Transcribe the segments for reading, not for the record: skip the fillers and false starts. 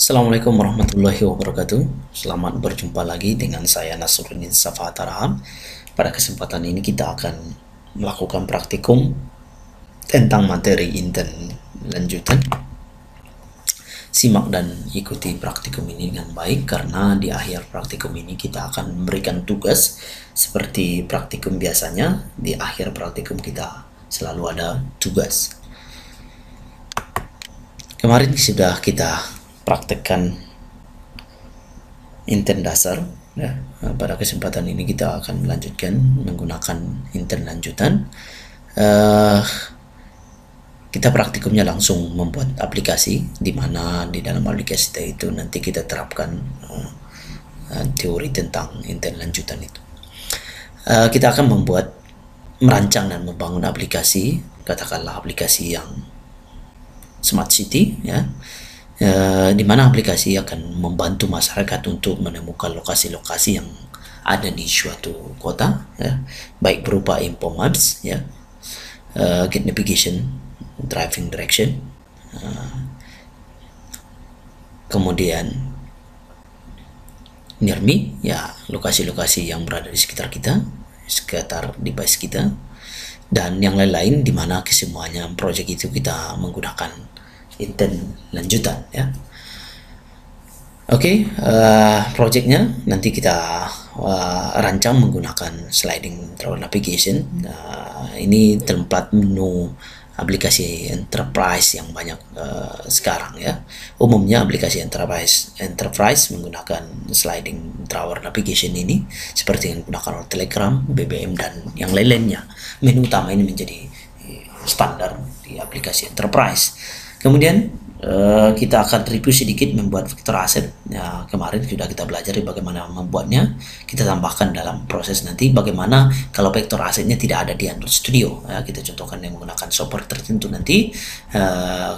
Assalamualaikum warahmatullahi wabarakatuh. Selamat berjumpa lagi dengan saya Nasruddin Safa Tarham. Pada kesempatan ini kita akan melakukan praktikum tentang materi intern lanjutan. Simak dan ikuti praktikum ini dengan baik karena di akhir praktikum ini kita akan memberikan tugas seperti praktikum biasanya. Di akhir praktikum kita selalu ada tugas. Kemarin sudah kita praktekkan intern dasar ya. Pada kesempatan ini kita akan melanjutkan menggunakan intern lanjutan. Kita praktikumnya langsung membuat aplikasi, di mana di dalam aplikasi itu nanti kita terapkan teori tentang intern lanjutan itu. Kita akan merancang dan membangun aplikasi, katakanlah aplikasi yang smart city ya, di mana aplikasi akan membantu masyarakat untuk menemukan lokasi-lokasi yang ada di suatu kota ya, baik berupa info maps ya, gate navigation, driving direction, kemudian near me ya, lokasi-lokasi yang berada di sekitar kita, sekitar device kita, dan yang lain-lain, di mana kesemuanya project itu kita menggunakan intern lanjutan ya. Oke, projectnya nanti kita rancang menggunakan sliding travel navigation. Ini tempat menu aplikasi enterprise yang banyak sekarang ya. Umumnya aplikasi enterprise menggunakan sliding travel navigation ini, seperti yang digunakan oleh Telegram, BBM, dan yang lain-lainnya. Menu utama ini menjadi standar di aplikasi enterprise. Kemudian kita akan review sedikit membuat vektor aset ya. Kemarin sudah kita belajar bagaimana membuatnya. Kita tambahkan dalam proses nanti bagaimana kalau vektor asetnya tidak ada di Android Studio ya. Kita contohkan yang menggunakan software tertentu, nanti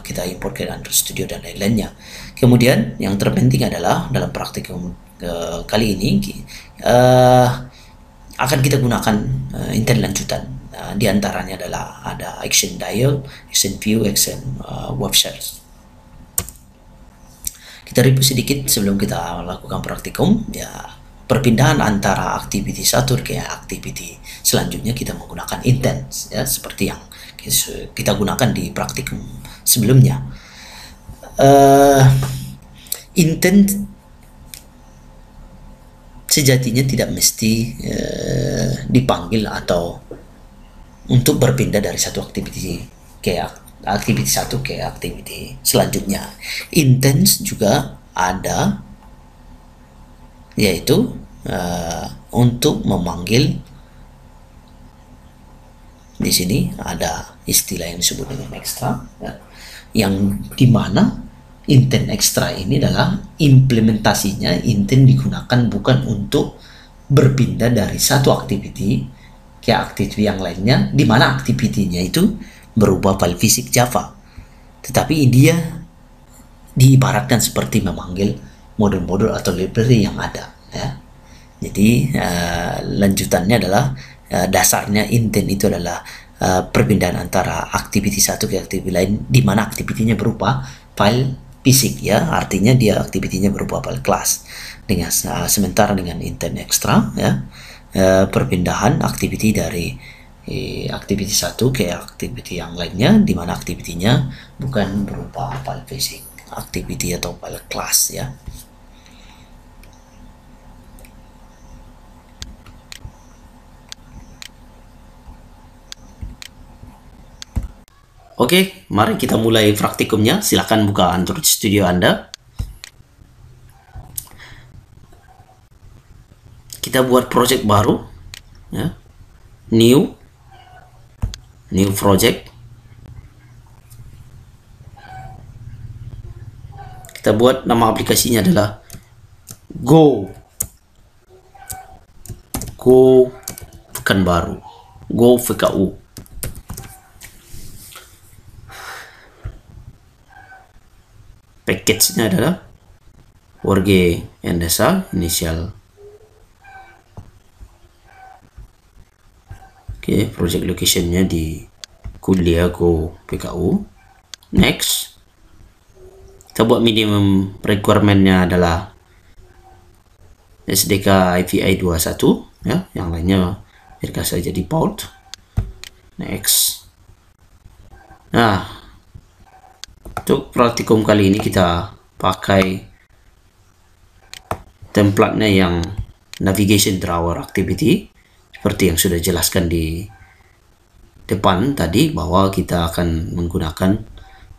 kita import ke Android Studio dan lain-lainnya. Kemudian yang terpenting adalah dalam praktikum kali ini akan kita gunakan intern lanjutan. Di antaranya adalah ada action dial, action view, action website. Kita review sedikit sebelum kita lakukan praktikum ya. Perpindahan antara activity satu ke activity selanjutnya kita menggunakan intent ya, seperti yang kita gunakan di praktikum sebelumnya. Intent sejatinya tidak mesti dipanggil atau untuk berpindah dari satu aktiviti ke aktiviti satu ke aktiviti selanjutnya. Intents juga ada, yaitu untuk memanggil. Di sini ada istilah yang disebut dengan extra ya, yang dimana intent extra ini adalah implementasinya. Intent digunakan bukan untuk berpindah dari satu aktiviti ke aktiviti yang lainnya, di mana aktivitinya itu berupa file fisik Java, tetapi dia diibaratkan seperti memanggil modul-modul atau library yang ada ya. Jadi lanjutannya adalah dasarnya intent itu adalah perpindahan antara aktiviti satu ke aktiviti lain, di mana aktivitinya berupa file fisik ya, artinya dia aktivitinya berupa file class. Dengan sementara dengan intent extra ya, perpindahan aktiviti dari aktiviti satu ke aktiviti yang lainnya, di mana aktivitinya bukan berupa file basic aktiviti atau file class ya. Oke, mari kita mulai praktikumnya. Silakan buka Android Studio Anda. Kita buat project baru ya. New project. Kita buat nama aplikasinya adalah Go Pekanbaru, Go VKU. Package-nya adalah Warge Endesa inisial. Oke, project location-nya di Kuliah Go PKU. Next. Kita buat minimum requirement-nya adalah SDK API 21 ya, yang lainnya biarkan saja default. Next. Nah, untuk praktikum kali ini kita pakai template-nya yang navigation drawer activity seperti yang sudah jelaskan di depan tadi, bahwa kita akan menggunakan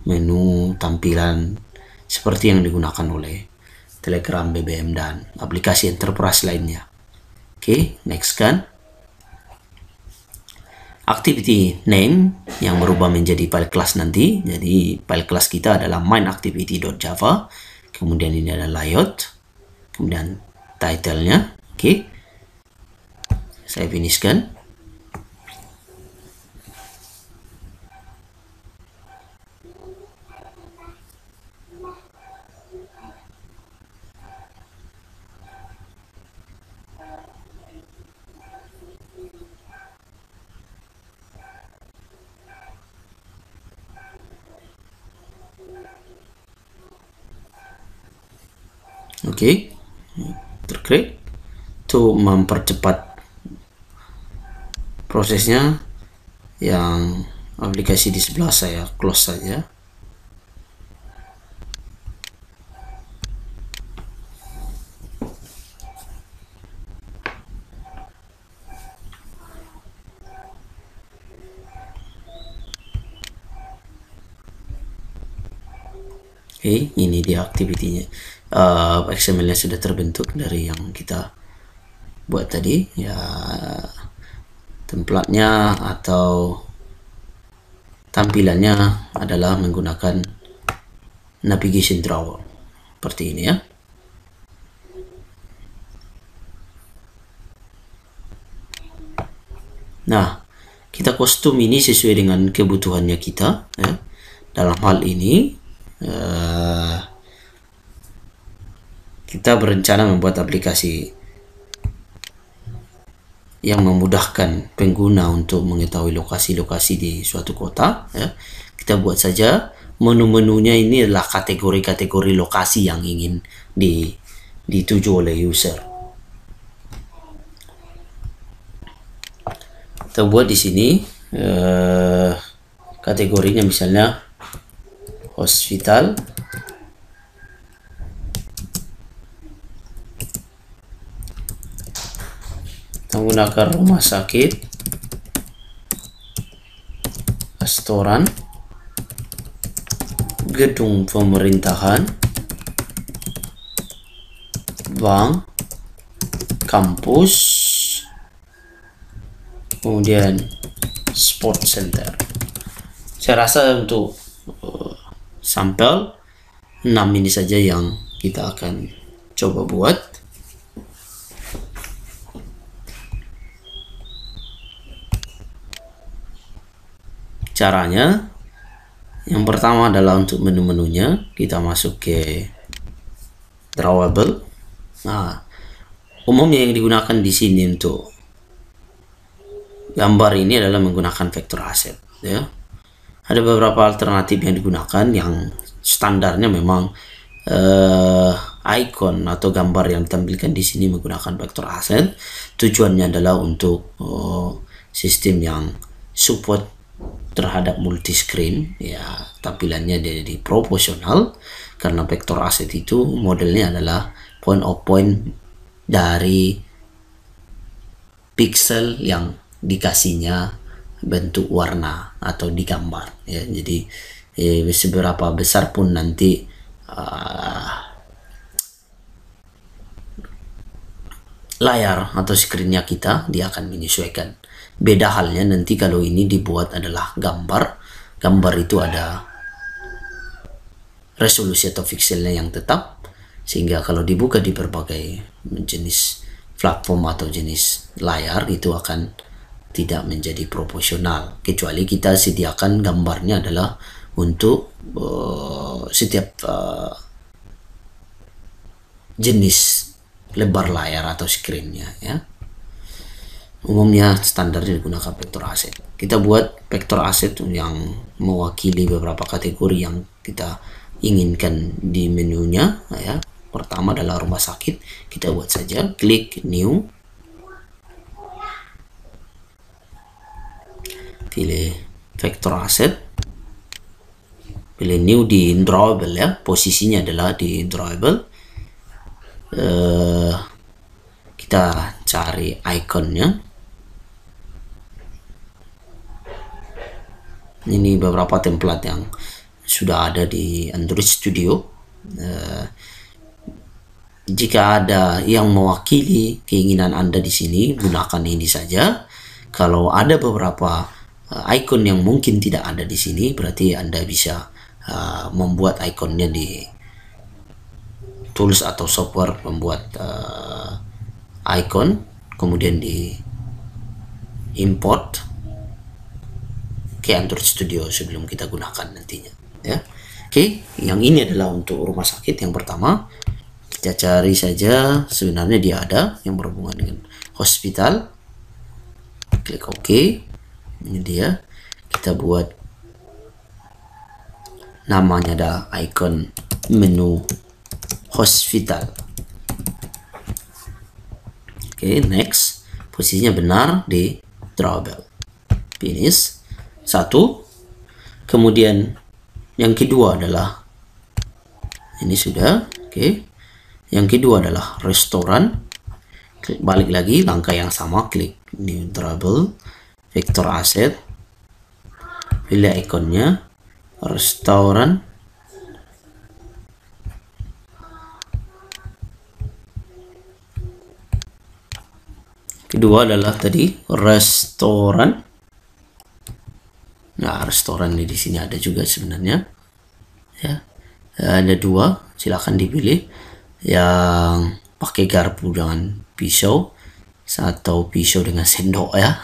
menu tampilan seperti yang digunakan oleh Telegram, BBM, dan aplikasi enterprise lainnya. Oke, next kan. Activity name yang berubah menjadi file class nanti. Jadi file class kita adalah mainActivity.java. Kemudian ini ada layout. Kemudian title-nya. Oke. Saya finishkan. Oke, terklik. Untuk mempercepat prosesnya, yang aplikasi di sebelah saya close saja. Oke, ini dia aktivitinya. XML-nya sudah terbentuk dari yang kita buat tadi ya. Templatenya atau tampilannya adalah menggunakan navigation drawer seperti ini ya. Nah, kita kostum ini sesuai dengan kebutuhannya kita ya. Dalam hal ini kita berencana membuat aplikasi yang memudahkan pengguna untuk mengetahui lokasi-lokasi di suatu kota ya. Kita buat saja menu-menunya ini adalah kategori-kategori lokasi yang ingin dituju oleh user. Kita buat di sini kategorinya misalnya hospital, menggunakan rumah sakit, restoran, gedung pemerintahan, bank, kampus, kemudian sport center. Saya rasa untuk sampel 6 ini saja yang kita akan coba buat. Caranya, yang pertama adalah untuk menu-menunya kita masuk ke drawable. Nah, umumnya yang digunakan di sini untuk gambar ini adalah menggunakan vector asset ya. Ada beberapa alternatif yang digunakan, yang standarnya memang icon atau gambar yang ditampilkan di sini menggunakan vector asset. Tujuannya adalah untuk sistem yang support terhadap multi screen ya, tampilannya jadi proporsional karena vector asset itu modelnya adalah point of point dari pixel yang dikasihnya bentuk warna atau digambar ya. Jadi seberapa besar pun nanti layar atau screennya kita, dia akan menyesuaikan. Beda halnya nanti kalau ini dibuat adalah gambar. Gambar itu ada resolusi atau pixelnya yang tetap, sehingga kalau dibuka di berbagai jenis platform atau jenis layar itu akan tidak menjadi proporsional, kecuali kita sediakan gambarnya adalah untuk setiap jenis lebar layar atau screennya ya. Umumnya standarnya digunakan vector asset. Kita buat vector asset yang mewakili beberapa kategori yang kita inginkan di menunya, ya. Pertama adalah rumah sakit, kita buat saja klik new, pilih vector asset, pilih new di drawable, ya, posisinya adalah di drawable. Kita cari ikonnya. Ini beberapa template yang sudah ada di Android Studio. Jika ada yang mewakili keinginan Anda di sini, gunakan ini saja. Kalau ada beberapa icon yang mungkin tidak ada di sini, berarti Anda bisa membuat ikonnya di tools atau software membuat icon, kemudian di import ke Android Studio sebelum kita gunakan nantinya, ya. Oke, yang ini adalah untuk rumah sakit yang pertama. Kita cari saja, sebenarnya dia ada yang berhubungan dengan hospital. Klik OK. Ini dia. Kita buat namanya ada icon menu hospital. Oke, next. Posisinya benar di drawable. Finish. Satu. Kemudian yang kedua adalah ini sudah. Oke. Yang kedua adalah restoran. Klik balik lagi, langkah yang sama, klik new drawable, vector asset, pilih ikonnya restoran. Kedua adalah tadi restoran. Nah, restoran di sini ada juga sebenarnya, ya. Ada dua, silakan dipilih yang pakai garpu dengan pisau atau pisau dengan sendok, ya.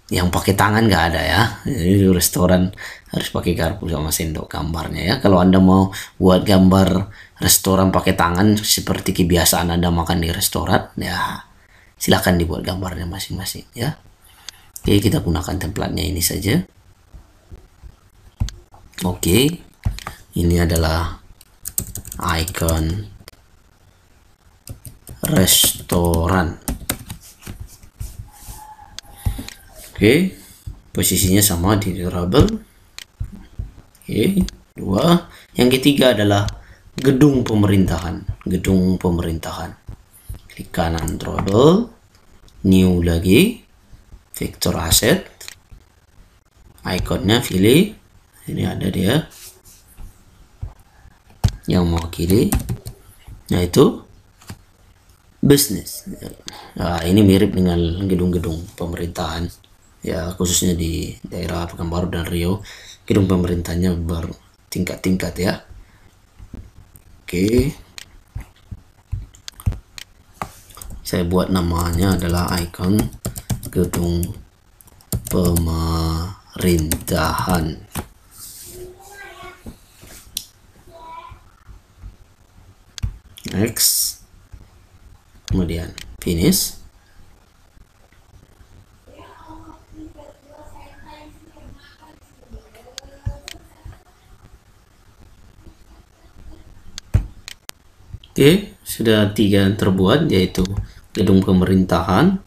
Yang pakai tangan nggak ada, ya. Jadi restoran harus pakai garpu sama sendok gambarnya, ya. Kalau Anda mau buat gambar restoran pakai tangan seperti kebiasaan Anda makan di restoran, ya silakan dibuat gambarnya masing-masing, ya. Oke, kita gunakan templatenya ini saja. Oke, ini adalah icon restoran. Oke, posisinya sama di drawable. Oke, dua. Yang ketiga adalah gedung pemerintahan. Gedung pemerintahan. Klik kanan drawable, new lagi, vector asset, ikonnya pilih. Ini ada dia yang mewakili, yaitu bisnis. Nah, ini mirip dengan gedung-gedung pemerintahan, ya, khususnya di daerah Pekanbaru dan Riau. Gedung pemerintahnya bertingkat-tingkat, ya. Oke, saya buat namanya adalah icon gedung pemerintahan. Next, kemudian finish. Oke, sudah 3 terbuat, yaitu gedung pemerintahan,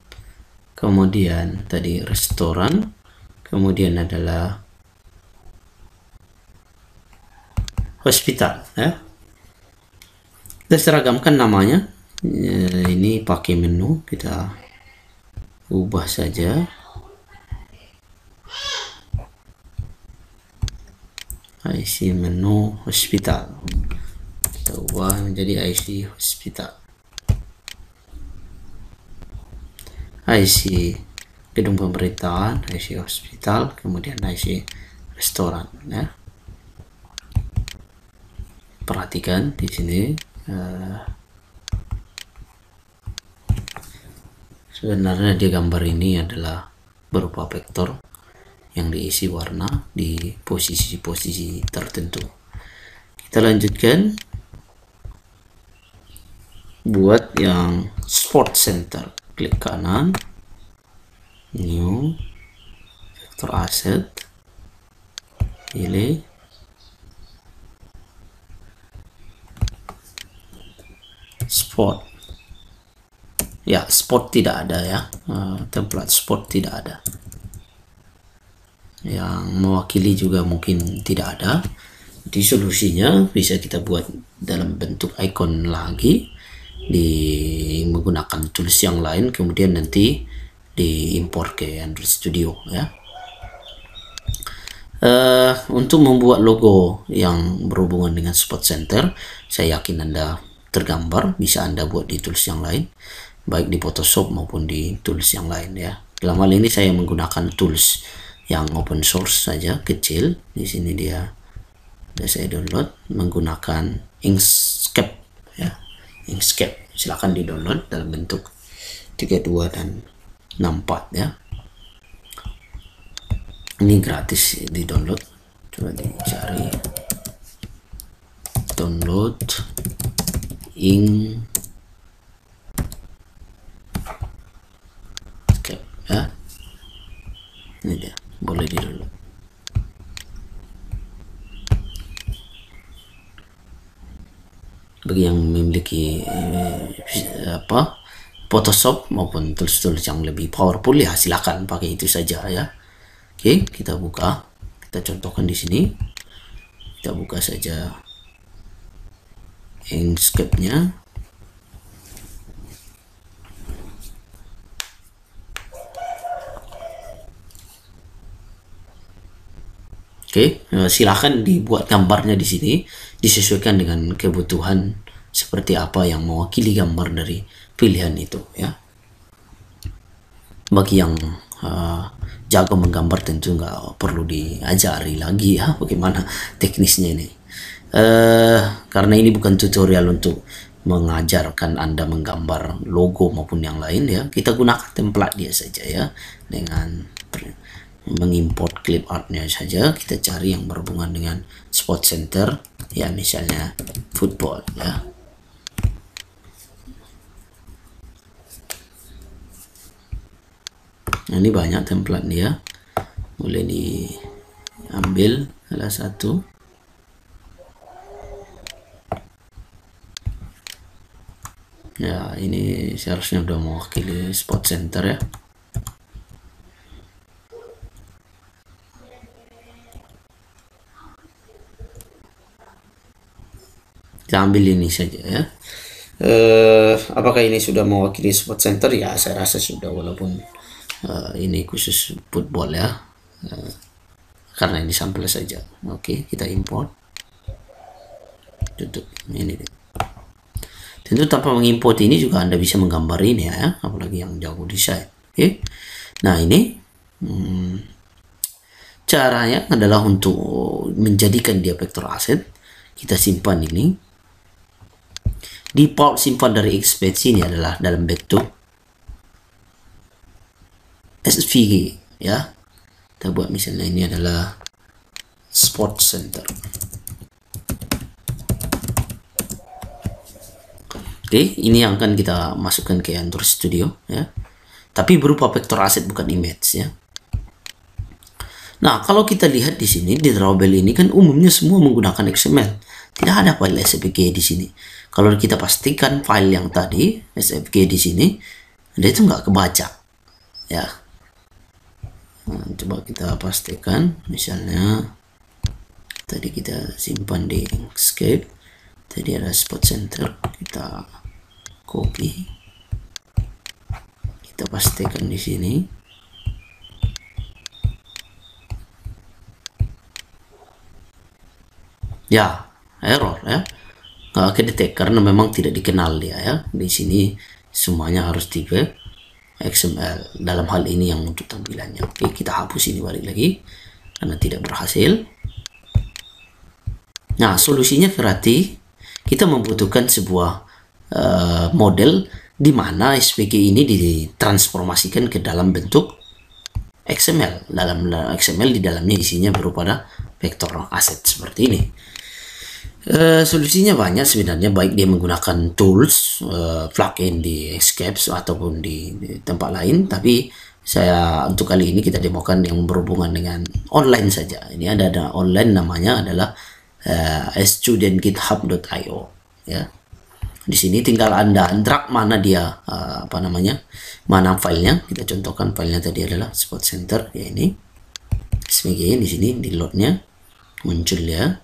kemudian tadi restoran, kemudian adalah hospital, ya. Kita seragamkan namanya. Ini pakai menu, kita ubah saja. IC menu hospital. Kita ubah menjadi IC hospital. IC gedung pemerintahan, IC hospital, kemudian IC restoran, ya. Perhatikan di sini. Sebenarnya di gambar ini adalah berupa vektor yang diisi warna di posisi-posisi tertentu. Kita lanjutkan buat yang sport center. Klik kanan, new, vector asset, pilih sport. Ya, sport tidak ada ya, template sport tidak ada. Yang mewakili juga mungkin tidak ada. Jadi solusinya bisa kita buat dalam bentuk icon lagi, menggunakan tools yang lain, kemudian nanti diimport ke Android Studio ya. Untuk membuat logo yang berhubungan dengan Sport Center, saya yakin Anda tergambar, bisa Anda buat di tools yang lain, baik di Photoshop maupun di tools yang lain ya. Dalam hal ini saya menggunakan tools yang open source saja, kecil. Di sini dia sudah saya download menggunakan Inkscape ya. Inkscape silakan di download dalam bentuk 32 dan 64 ya. Ini gratis di download, coba dicari download Inkscape ya. Ini dia, boleh di download. Bagi yang memiliki Photoshop maupun tools-tools yang lebih powerful ya silakan pakai itu saja ya. Oke, kita buka, kita contohkan di sini, kita buka saja Inkscape-nya. Oke, silakan dibuat gambarnya di sini, disesuaikan dengan kebutuhan seperti apa yang mewakili gambar dari pilihan itu ya. Bagi yang jago menggambar tentu nggak perlu diajari lagi ya bagaimana teknisnya ini. Karena ini bukan tutorial untuk mengajarkan Anda menggambar logo maupun yang lain ya. Kita gunakan template dia saja ya, dengan mengimport clip artnya saja. Kita cari yang berhubungan dengan Sport Center ya, misalnya football ya. Nah, ini banyak template dia, boleh diambil salah satu. Ya, ini seharusnya udah mewakili Sport Center ya. Kita ambil ini saja ya. Apakah ini sudah mewakili Sport Center? Ya, saya rasa sudah, walaupun ini khusus football ya, karena ini sampel saja. Oke, kita import, tutup ini. Tentu tanpa mengimport ini juga Anda bisa menggambar ini ya, apalagi yang jago desain. Oke, nah ini caranya adalah untuk menjadikan dia vektor aset. Kita simpan ini, default simpan dari ekspansi ini adalah dalam bentuk SVG ya. Kita buat misalnya ini adalah Sport Center. Oke, ini yang akan kita masukkan ke Android Studio ya. Tapi berupa vektor aset bukan image ya. Nah, kalau kita lihat di sini di drawbell ini kan umumnya semua menggunakan XML. Tidak ada file SVG di sini. Kalau kita pastikan file yang tadi SVG di sini, dia itu nggak kebaca ya. Nah, coba kita pastikan, misalnya tadi kita simpan di Inkscape, tadi ada Sport Center, kita copy, kita pastikan di sini. Ya, error ya, nggak kedetek karena memang tidak dikenal dia ya. Di sini semuanya harus tipe XML dalam hal ini yang untuk tampilannya. Oke, kita hapus ini balik lagi karena tidak berhasil. Nah, solusinya berarti kita membutuhkan sebuah model di mana SVG ini ditransformasikan ke dalam bentuk XML. Dalam XML di dalamnya isinya berupa vektor aset seperti ini. Solusinya banyak sebenarnya, baik dia menggunakan tools plugin di Inkscape ataupun di tempat lain, tapi Saya untuk kali ini kita demokan yang berhubungan dengan online saja. Ini ada online, namanya adalah studentgithub.io ya. Di sini tinggal Anda drag mana dia mana filenya. Kita contohkan filenya tadi adalah Spot Center ya, ini SVG. Di sini di loadnya muncul ya.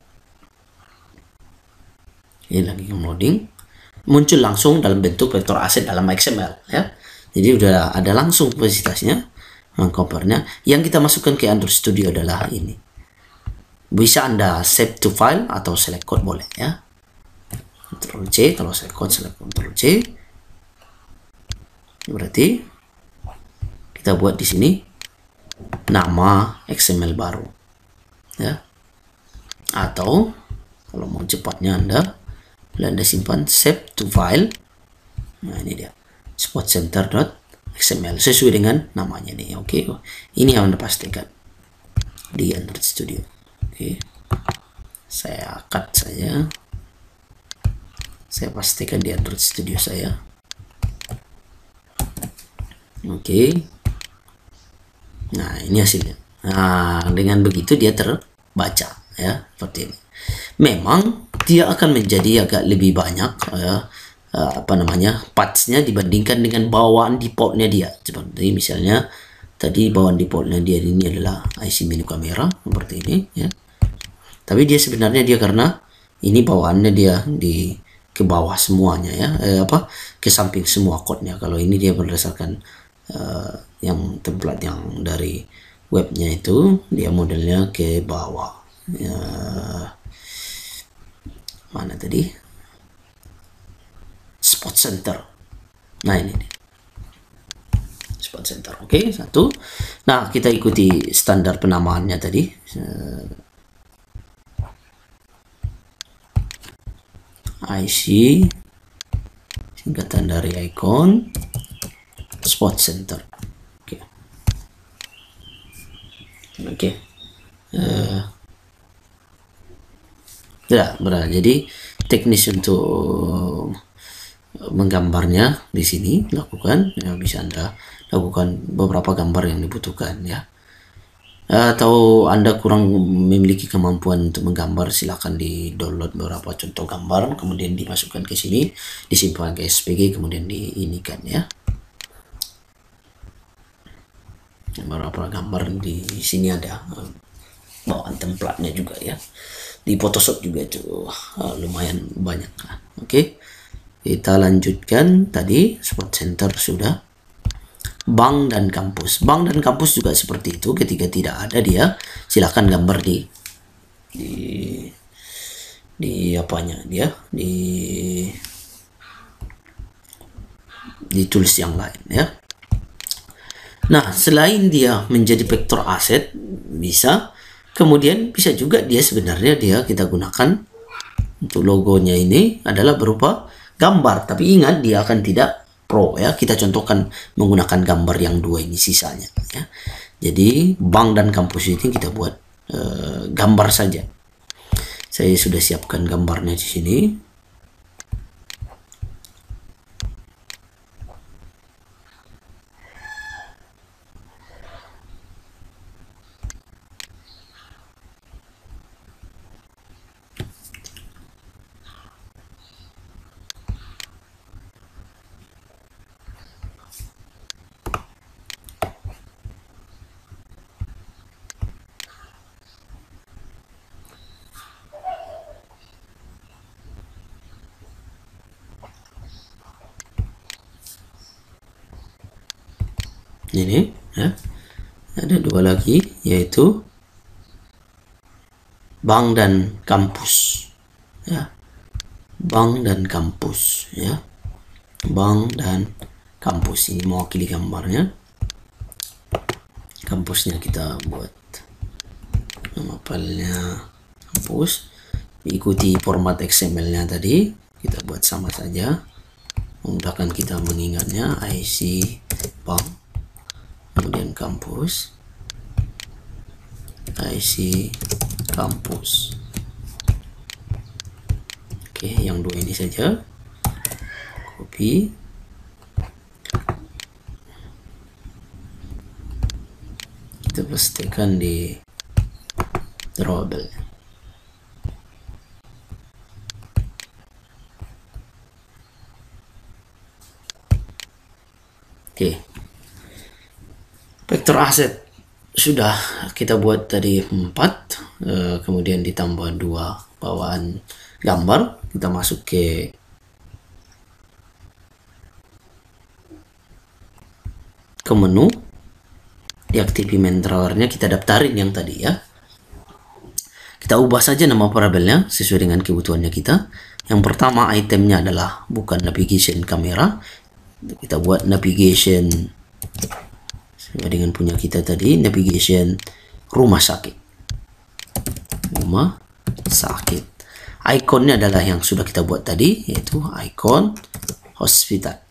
Ini lagi loading, muncul langsung dalam bentuk vektor aset dalam XML ya. Jadi udah ada langsung kapasitasnya, covernya. Yang kita masukkan ke Android Studio adalah ini. Bisa Anda save to file atau select code boleh ya. Ctrl C, kalau select code select Ctrl C. Berarti kita buat di sini nama XML baru ya. Atau kalau mau cepatnya Anda simpan save to file. Nah, ini dia spotcenter.xml sesuai dengan namanya nih. Oke. Ini yang Anda pastikan di Android Studio. Oke. Saya cut saja. Saya pastikan di Android Studio saya. Oke. Nah, ini hasilnya. Nah, dengan begitu dia terbaca ya, seperti ini. Memang dia akan menjadi agak lebih banyak parts-nya dibandingkan dengan bawaan default-nya dia. Seperti misalnya tadi bawaan default-nya dia ini adalah IC menu kamera seperti ini ya. Tapi dia sebenarnya karena ini bawaannya dia ke bawah semuanya ya, ke samping semua code-nya. Kalau ini dia berdasarkan yang template yang dari webnya itu, dia modelnya ke bawah ya. Mana tadi? Spot Center. Nah, ini nih. Spot Center. Oke, satu. Nah, kita ikuti standar penamaannya tadi. IC, singkatan dari icon Spot Center. Oke. Oke. Ya, benar. Jadi teknis untuk menggambarnya di sini lakukan ya, bisa Anda lakukan beberapa gambar yang dibutuhkan ya. Atau Anda kurang memiliki kemampuan untuk menggambar, silakan di-download beberapa contoh gambar, kemudian dimasukkan ke sini, disimpan ke SVG, kemudian diinikan ya. Beberapa gambar di sini ada bawaan templatenya juga ya. Di Photoshop juga itu lumayan banyak. Oke. Kita lanjutkan tadi Spot Center sudah. Bank dan kampus. Bank dan kampus juga seperti itu. Ketika tidak ada dia, silakan gambar di apanya dia, di tools yang lain ya. Nah, selain dia menjadi vektor aset, kemudian bisa juga dia sebenarnya kita gunakan untuk logonya ini adalah berupa gambar. Tapi ingat, dia akan tidak pro ya. Kita contohkan menggunakan gambar yang dua ini sisanya ya. Jadi bank dan kampus ini kita buat gambar saja. Saya sudah siapkan gambarnya di sini. Ini ya. Ada dua lagi, yaitu bank dan kampus ya. Bank dan kampus ya. Bank dan kampus ini mewakili gambarnya. Kampusnya kita buat nama filenya kampus, ikuti format XML-nya tadi, kita buat sama saja, memudahkan kita mengingatnya. IC bank, kemudian kampus, IC kampus. Oke, yang dua ini saja, copy, Saya pastikan di drawable. Oke. Vektor aset sudah kita buat tadi 4, kemudian ditambah 2 bawaan gambar. Kita masuk ke menu, di activity main drawernya kita daftarin yang tadi ya. Kita ubah saja nama variabelnya sesuai dengan kebutuhannya kita. Yang pertama itemnya adalah bukan navigation kamera, kita buat navigation sesuai dengan punya kita tadi, navigation rumah sakit. Rumah sakit. Ikonnya adalah yang sudah kita buat tadi, yaitu ikon hospital.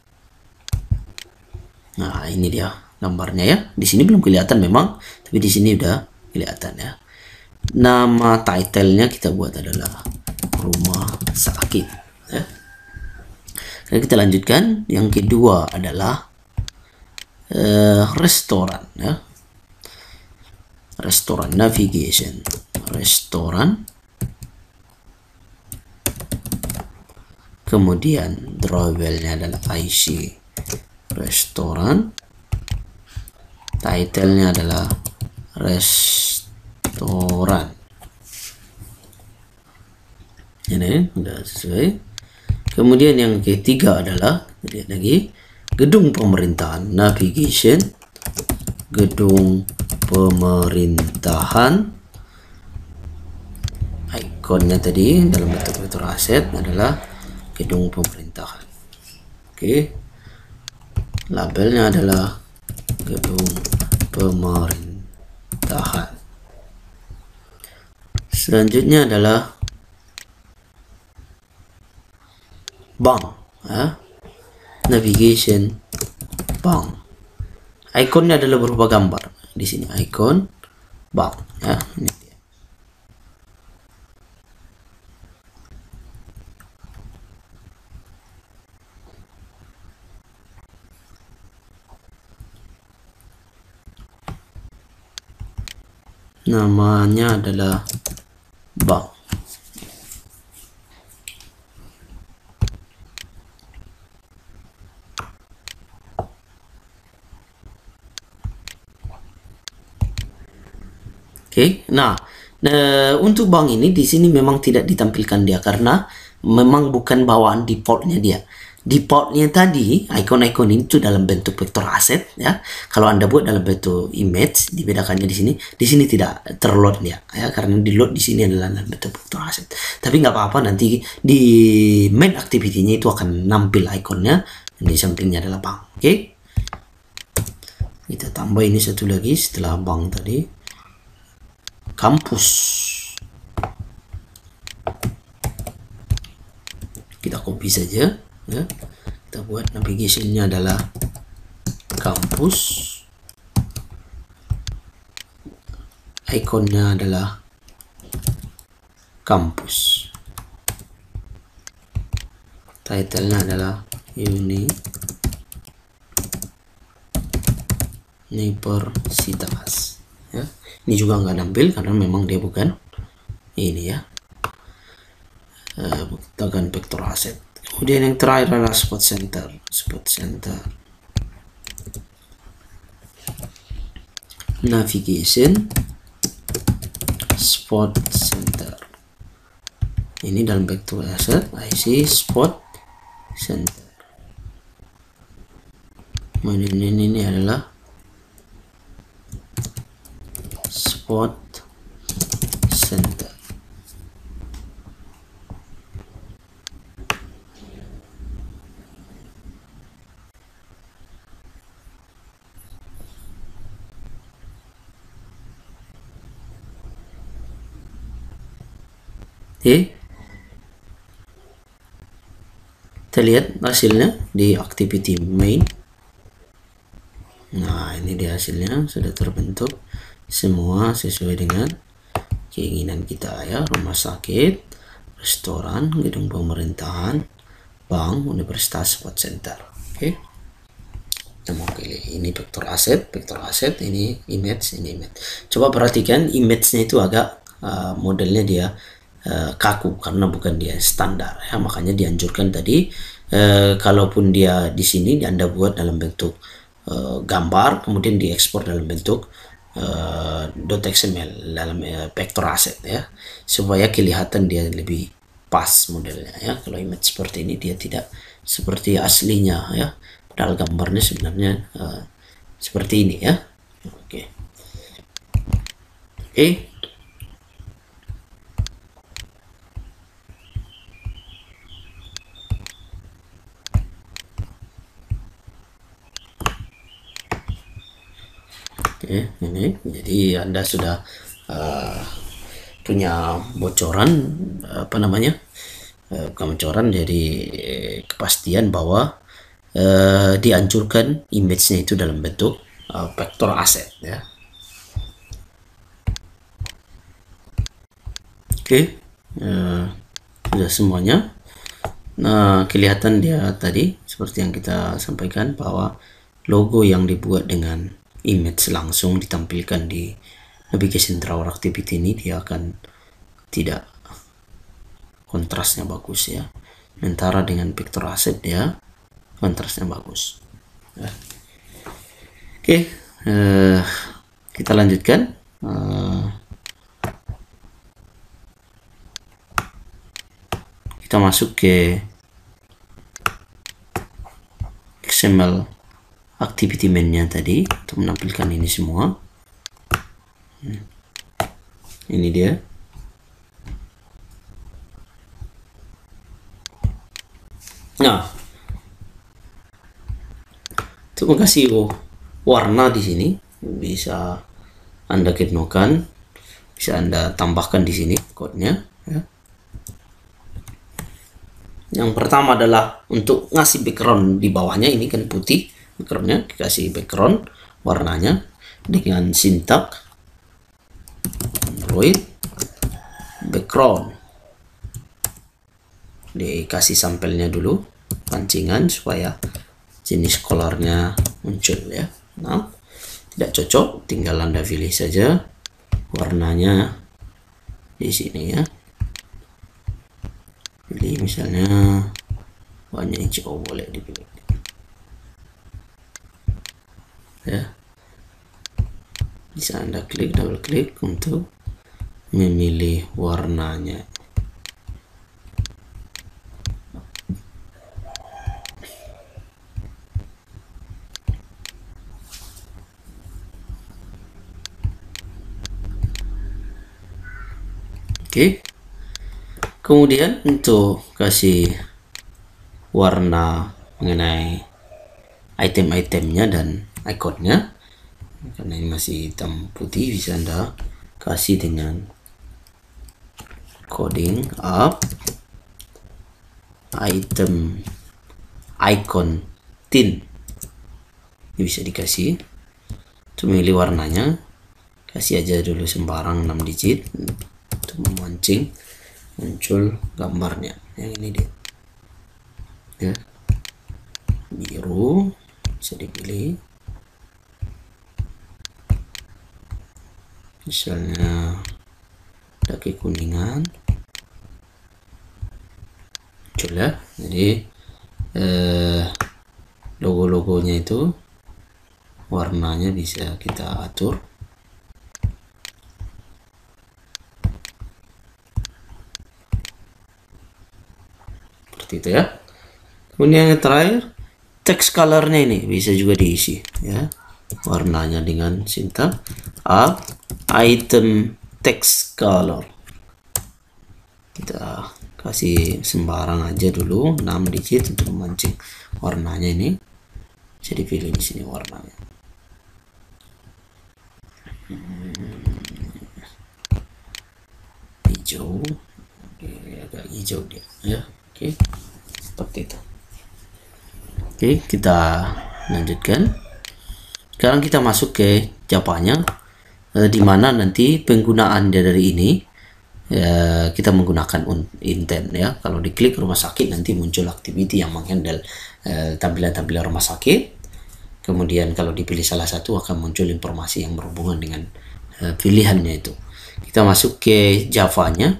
Nah, ini dia gambarnya ya. Di sini belum kelihatan memang, tapi di sini udah kelihatan ya. Nama title-nya kita buat adalah rumah sakit ya. Oke, kita lanjutkan. Yang kedua adalah restoran ya. Restoran navigation, restoran. Kemudian drawable-nya adalah IC restoran. Title-nya adalah restoran. Ini sudah sesuai. Kemudian yang ketiga adalah, lihat lagi, gedung pemerintahan, navigation, gedung pemerintahan. Ikonnya tadi dalam bentuk vektor aset adalah gedung pemerintahan. Oke. Labelnya adalah gedung pemerintahan. Selanjutnya adalah bank ya. Navigation bank. Ikonnya adalah berupa gambar. Di sini ikon bank ya. Ini dia. Namanya adalah bank. Oke, nah, untuk bank ini di sini memang tidak ditampilkan dia karena memang bukan bawaan defaultnya dia. Defaultnya tadi ikon-ikon itu dalam bentuk vektor aset ya. Kalau Anda buat dalam bentuk image, dibedakannya di sini. Di sini tidak terload dia ya, karena di load di sini adalah dalam bentuk vektor aset. Tapi nggak apa-apa, nanti di main activity-nya itu akan nampil ikonnya, dan di sampingnya adalah bank. Oke, kita tambah ini satu lagi setelah bank tadi. Kampus. Kita copy saja ya. Kita buat navigation-nya adalah kampus. Ikonnya adalah kampus. Title-nya adalah universitas ya. Ini juga nggak nampil karena memang dia bukan ini ya. Tekan vektor aset. Kemudian yang terakhir adalah spot center. Spot center. Navigation spot center. Ini dalam vektor aset IC spot center. Kemudian ini adalah spot center. Oke, kita lihat hasilnya di activity main. Nah, ini dia hasilnya sudah terbentuk semua sesuai dengan keinginan kita ya. Rumah sakit, restoran, gedung pemerintahan, bank, universitas, spot center. Oke. Kita mau pilih ini vektor aset, ini image, ini image. Coba perhatikan image-nya itu agak modelnya dia kaku karena bukan dia standar ya, makanya dianjurkan tadi kalaupun dia di sini Anda buat dalam bentuk gambar kemudian diekspor dalam bentuk .xml dalam vektor aset ya, supaya kelihatan dia lebih pas modelnya ya. Kalau image seperti ini dia tidak seperti aslinya ya, padahal gambarnya sebenarnya seperti ini ya. Oke. Ini jadi Anda sudah punya bocoran bukan bocoran, jadi kepastian bahwa dianjurkan image-nya itu dalam bentuk vektor aset ya. Sudah semuanya. Nah, kelihatan dia tadi seperti yang kita sampaikan bahwa logo yang dibuat dengan image langsung ditampilkan di navigation drawer activity ini dia akan tidak kontrasnya bagus ya. Sementara dengan vector asset dia kontrasnya bagus. Ya. Kita lanjutkan. Kita masuk ke XML activity main-nya tadi untuk menampilkan ini semua. Ini dia. Nah, untuk mengasih warna di sini bisa Anda ketikkan, bisa Anda tambahkan di sini kodenya ya. Yang pertama adalah untuk ngasih background di bawahnya, ini kan putih backgroundnya, dikasih background warnanya dengan sintak Android background, dikasih sampelnya dulu pancingan supaya jenis colornya muncul ya. Nah, tidak cocok tinggal Anda pilih saja warnanya di sini ya. Pilih misalnya warna hijau, boleh dipilih ya. Bisa Anda klik, double klik untuk memilih warnanya. Kemudian untuk kasih warna mengenai item-itemnya dan ikonnya, karena ini masih hitam putih, bisa Anda kasih dengan coding up item icon tint. Ini bisa dikasih untuk memilih warnanya, kasih aja dulu sembarang 6 digit untuk memancing muncul gambarnya. Yang ini dia ya, biru bisa dipilih, misalnya ada kekuningan muncul ya. Jadi logo-logonya itu warnanya bisa kita atur seperti itu ya. Kemudian yang terakhir, text colornya ini bisa juga diisi ya, warnanya dengan sintak up item text color. Kita kasih sembarang aja dulu 6 digit untuk memancing warnanya. Ini bisa dipilih di sini warnanya. Hijau, agak hijau dia ya. Seperti itu. Kita lanjutkan. Sekarang kita masuk ke Java-nya, di mana nanti penggunaan dari ini kita menggunakan intent ya. Kalau diklik rumah sakit nanti muncul activity yang menghandle tampilan-tampilan rumah sakit. Kemudian kalau dipilih salah satu akan muncul informasi yang berhubungan dengan pilihannya itu. Kita masuk ke Java-nya.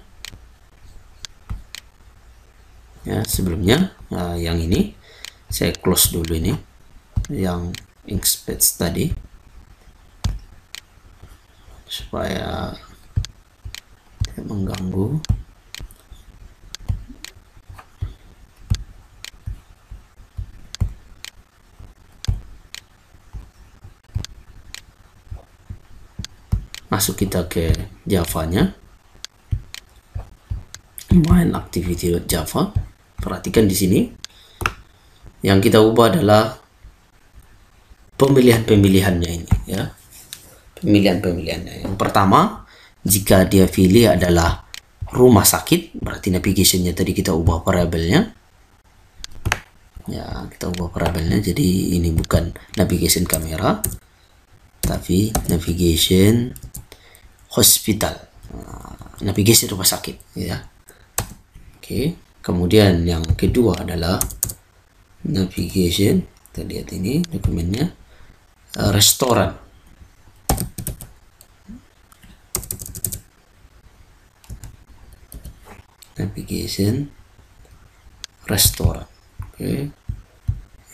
Ya, sebelumnya yang ini saya close dulu ini, yang Inkspace tadi, supaya tidak mengganggu. Masuk kita ke Java-nya, main activity.java. Perhatikan di sini yang kita ubah adalah pemilihan-pemilihannya ini, ya. Pemilihan-pemilihannya. Yang pertama, jika dia pilih adalah rumah sakit, berarti navigation-nya tadi kita ubah variabelnya. Ya, kita ubah variabelnya, jadi ini bukan navigation kamera, tapi navigation hospital, navigasi rumah sakit, ya. Oke, kemudian yang kedua adalah navigation, kita lihat ini dokumennya, restoran. Navigation restoran. Oke.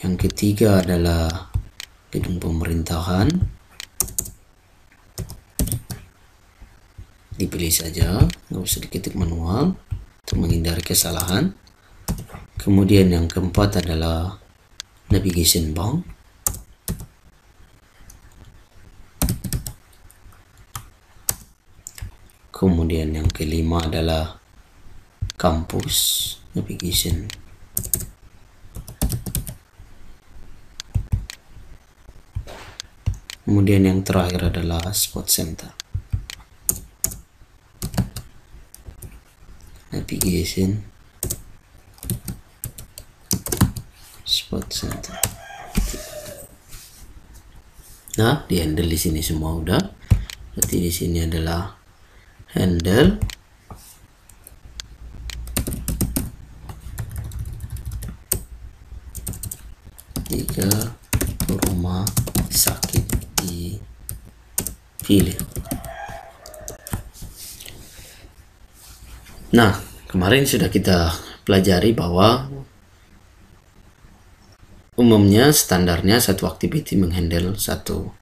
Yang ketiga adalah gedung pemerintahan. Dipilih saja, nggak usah diketik manual untuk menghindari kesalahan. Kemudian yang keempat adalah navigation bank. Kemudian yang kelima adalah kampus navigation. Kemudian yang terakhir adalah spot center. Navigation spot center. Nah, di handle di sini semua udah. Berarti di sini adalah handle, jika rumah sakit dipilih. Nah, kemarin sudah kita pelajari bahwa umumnya standarnya satu activity menghandle satu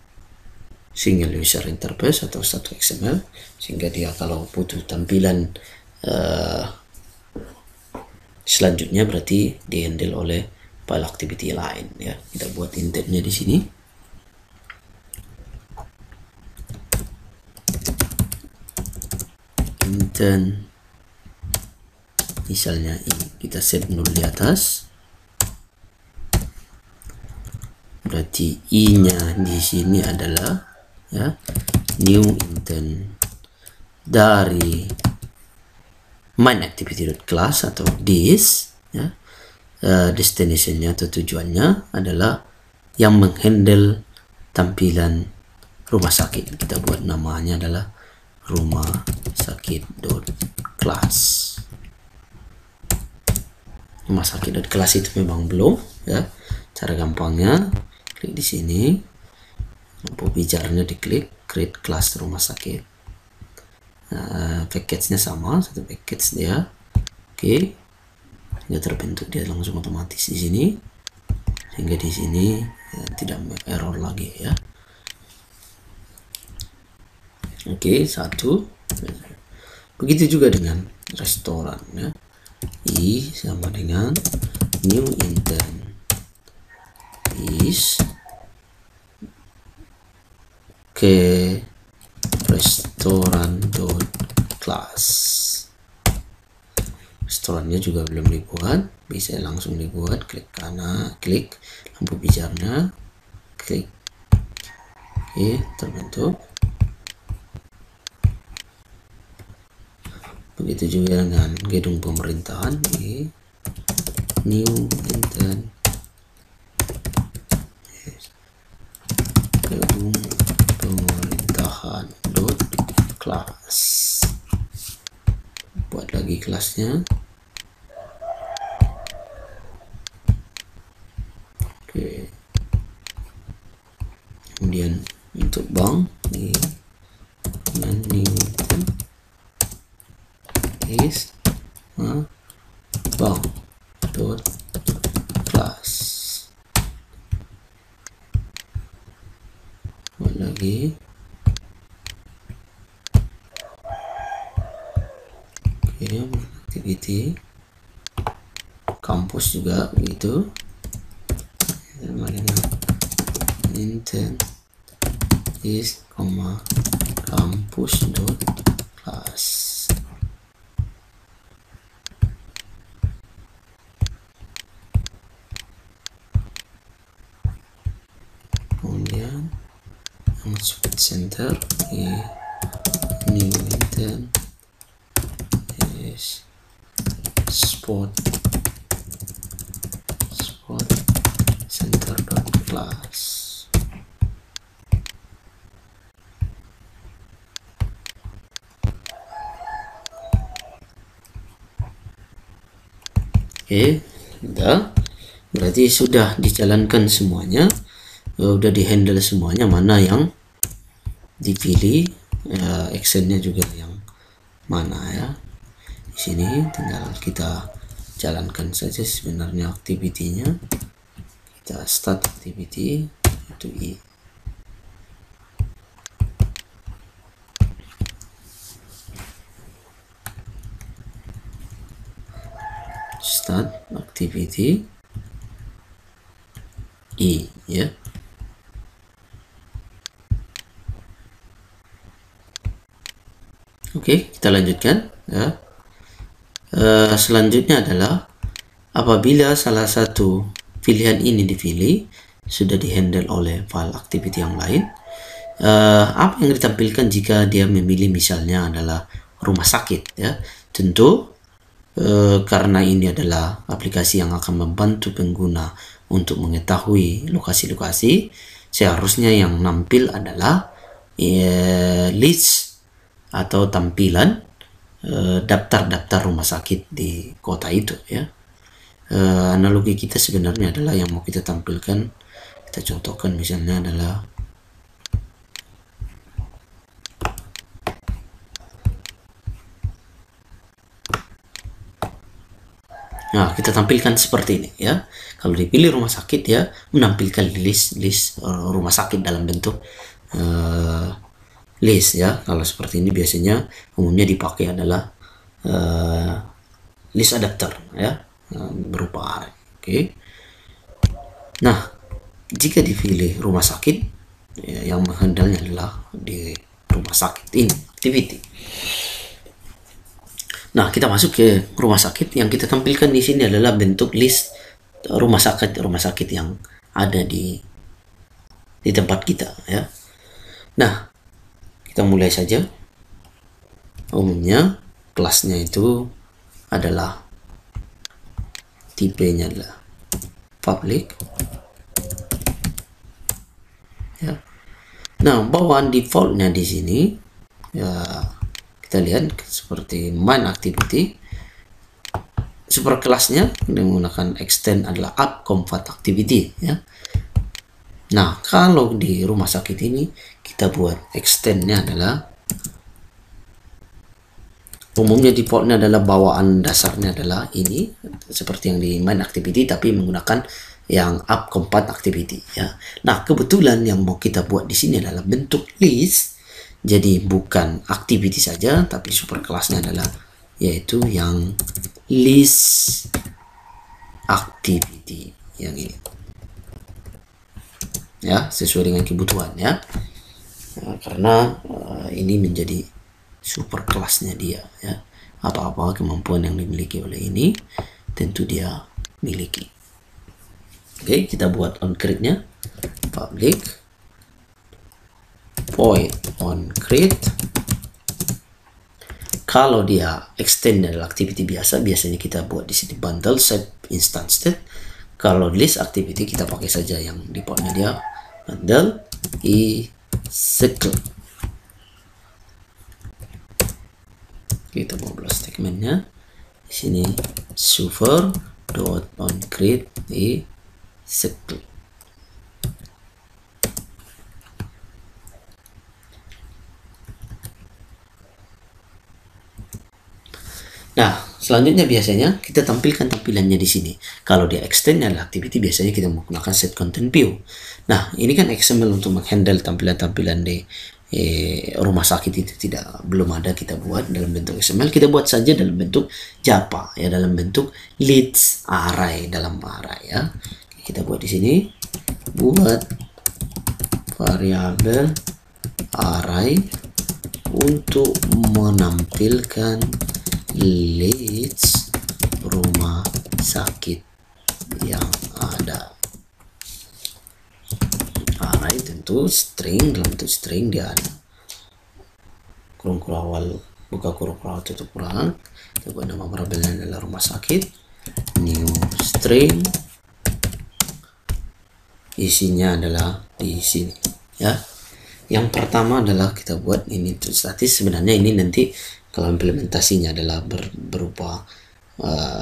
single user interface atau satu XML, sehingga dia kalau butuh tampilan selanjutnya berarti dihandle oleh file activity lain, ya. Kita buat intentnya di sini. Intent misalnya ini kita set 0 di atas, berarti i-nya di sini adalah, ya, new intent dari main activity.class atau this, ya. Destination-nya atau tujuannya adalah yang menghandle tampilan rumah sakit. Kita buat namanya adalah rumah sakit.class. Rumah sakit.class itu memang belum, ya. Cara gampangnya klik di sini, lampu bicaranya diklik, create class rumah sakit. Package-nya sama, satu package dia. Oke. Sehingga terbentuk dia langsung otomatis di sini, sehingga di sini ya, tidak error lagi, ya. Oke, satu. Begitu juga dengan restoran, ya. I sama dengan new intent is ke restoran.class. Restorannya juga belum dibuat, bisa langsung dibuat. Klik kanan, klik lampu bicaranya, klik. Oke, terbentuk. Begitu juga dengan gedung pemerintahan, new intent gedung pemerintahan .class. Buat lagi kelasnya. Oke. lagi. Oke, activity kampus juga begitu. Intent is kampus dot class. Kemudian support center new intent is sport center dot class. Oke, udah. Berarti sudah dijalankan semuanya, udah dihandle semuanya. Mana yang dipilih, actionnya juga yang mana ya. Di sini tinggal kita jalankan saja sebenarnya activity-nya. Kita start activity itu I. Start activity I ya. Oke, kita lanjutkan ya. Selanjutnya adalah apabila salah satu pilihan ini dipilih, sudah dihandle oleh file activity yang lain, apa yang ditampilkan jika dia memilih misalnya adalah rumah sakit ya. Tentu karena ini adalah aplikasi yang akan membantu pengguna untuk mengetahui lokasi-lokasi, seharusnya yang nampil adalah list atau tampilan daftar-daftar rumah sakit di kota itu ya. Analogi kita sebenarnya adalah yang mau kita tampilkan, kita contohkan misalnya adalah nah, kita tampilkan seperti ini ya. Kalau dipilih rumah sakit ya, menampilkan list rumah sakit dalam bentuk list ya. Kalau seperti ini biasanya umumnya dipakai adalah list adapter ya, berupa array. Oke. Nah, jika dipilih rumah sakit ya, yang menghandalnya adalah di rumah sakit ini activity. Nah, kita masuk ke rumah sakit. Yang kita tampilkan di sini adalah bentuk list rumah sakit yang ada di tempat kita ya. Nah, kita mulai saja. Umumnya kelasnya itu adalah tipenya adalah public ya. Nah, bawaan defaultnya di sini ya, kita lihat seperti main activity. Super kelasnya menggunakan extend adalah app comfort activity ya. Nah, kalau di rumah sakit ini kita buat extendnya adalah umumnya defaultnya adalah bawaan dasarnya adalah ini seperti yang di main activity, tapi menggunakan yang app comfort activity ya. Nah, kebetulan yang mau kita buat di sini adalah bentuk list. Jadi bukan activity saja, tapi super kelasnya adalah yaitu yang list activity yang ini ya, sesuai dengan kebutuhan ya. Nah, karena ini menjadi super kelasnya dia ya. Apa-apa kemampuan yang dimiliki oleh ini tentu dia miliki. Oke, kita buat on create-nya public void on create. Kalau dia extend adalah activity biasa, biasanya kita buat di sini bundle set instance state. Kalau list activity kita pakai saja yang defaultnya dia bundle i cycle. Kita mau buat statementnya di sini super dot on create i cycle. Nah, Selanjutnya biasanya kita tampilkan tampilannya di sini. Kalau dia extend adalah activity, biasanya kita menggunakan set content view. Nah, ini kan XML untuk menghandle tampilan-tampilan di rumah sakit itu belum ada kita buat dalam bentuk XML. Kita buat saja dalam bentuk Java ya, dalam bentuk leads array, dalam array ya. Kita buat di sini, buat variabel array untuk menampilkan leads rumah sakit yang ada. Array tentu string, dalam bentuk string dia ada kurung awal, buka kurung awal, tutup kurang. Kita buat nama variabelnya adalah rumah sakit, new string, isinya adalah di sini ya. Yang pertama adalah kita buat ini untuk statis. Sebenarnya ini nanti kalau implementasinya adalah berupa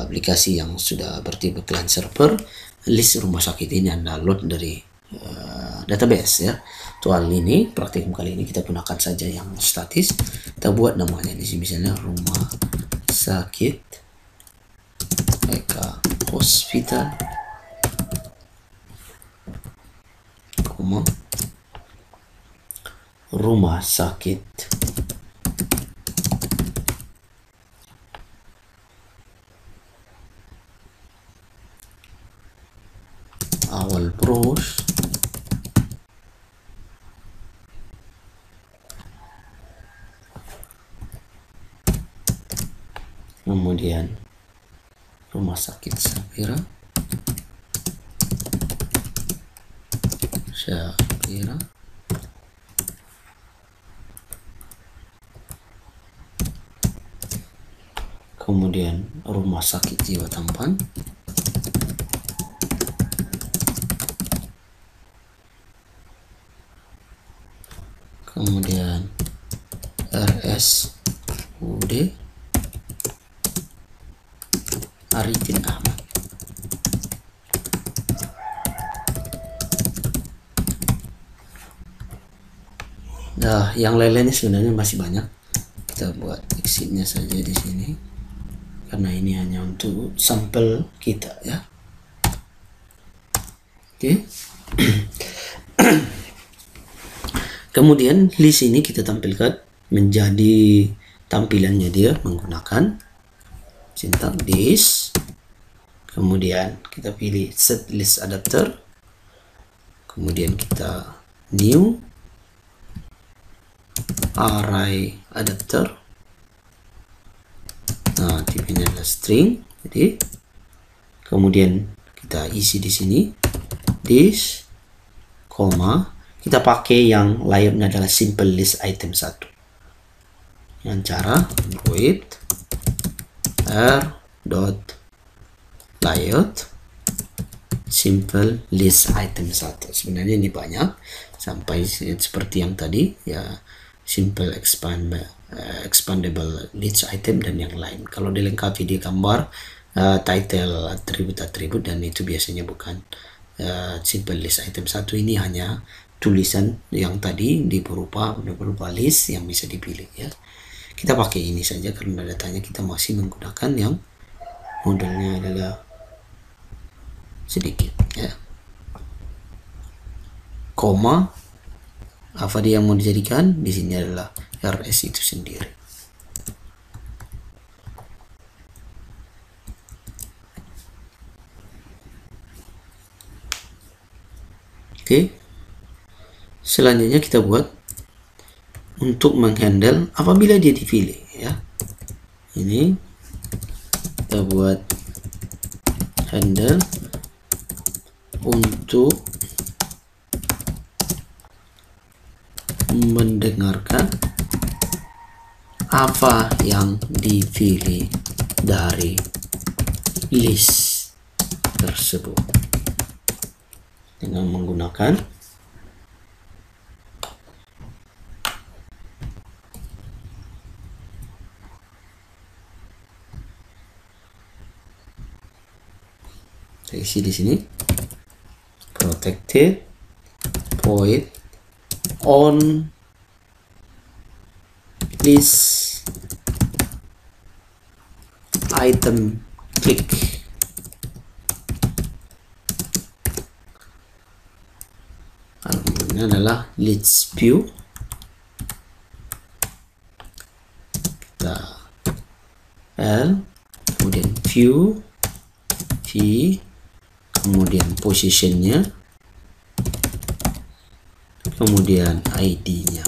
aplikasi yang sudah bertipe client server, list rumah sakit ini Anda load dari database ya. Soal ini praktikum kali ini kita gunakan saja yang statis. Kita buat namanya di sini misalnya rumah sakit Eka Hospital, rumah sakit awal Bros, kemudian rumah sakit Sapira, kemudian rumah sakit Jiwa Tampan, kemudian RSUD Arifin Ahmad. Nah, yang lain-lainnya sebenarnya masih banyak. Kita buat exitnya saja di sini karena ini hanya untuk sampel kita ya. Oke. Kemudian list ini kita tampilkan menjadi tampilannya dia menggunakan sintak this. Kemudian kita pilih set list adapter. Kemudian kita new array adapter. Nah, tipenya adalah string. Jadi kemudian kita isi di sini this, koma, kita pakai yang layoutnya adalah simple list item 1 dengan cara void r.layout simple list item 1. Sebenarnya ini banyak sampai seperti yang tadi ya, simple expandable list item dan yang lain. Kalau dilengkapi di gambar title, atribut dan itu biasanya bukan simple list item 1. Ini hanya tulisan yang tadi berupa list yang bisa dipilih ya. Kita pakai ini saja karena datanya kita masih menggunakan yang modelnya adalah sedikit ya. Koma, apa dia yang mau dijadikan di sini adalah RS itu sendiri. Oke. Selanjutnya kita buat untuk menghandle apabila dia dipilih ya. Ini kita buat handle untuk mendengarkan apa yang dipilih dari list tersebut dengan menggunakan isi di sini protected void on list item click. Ini adalah leads view. Kita L, kemudian view, V, kemudian positionnya, kemudian ID-nya.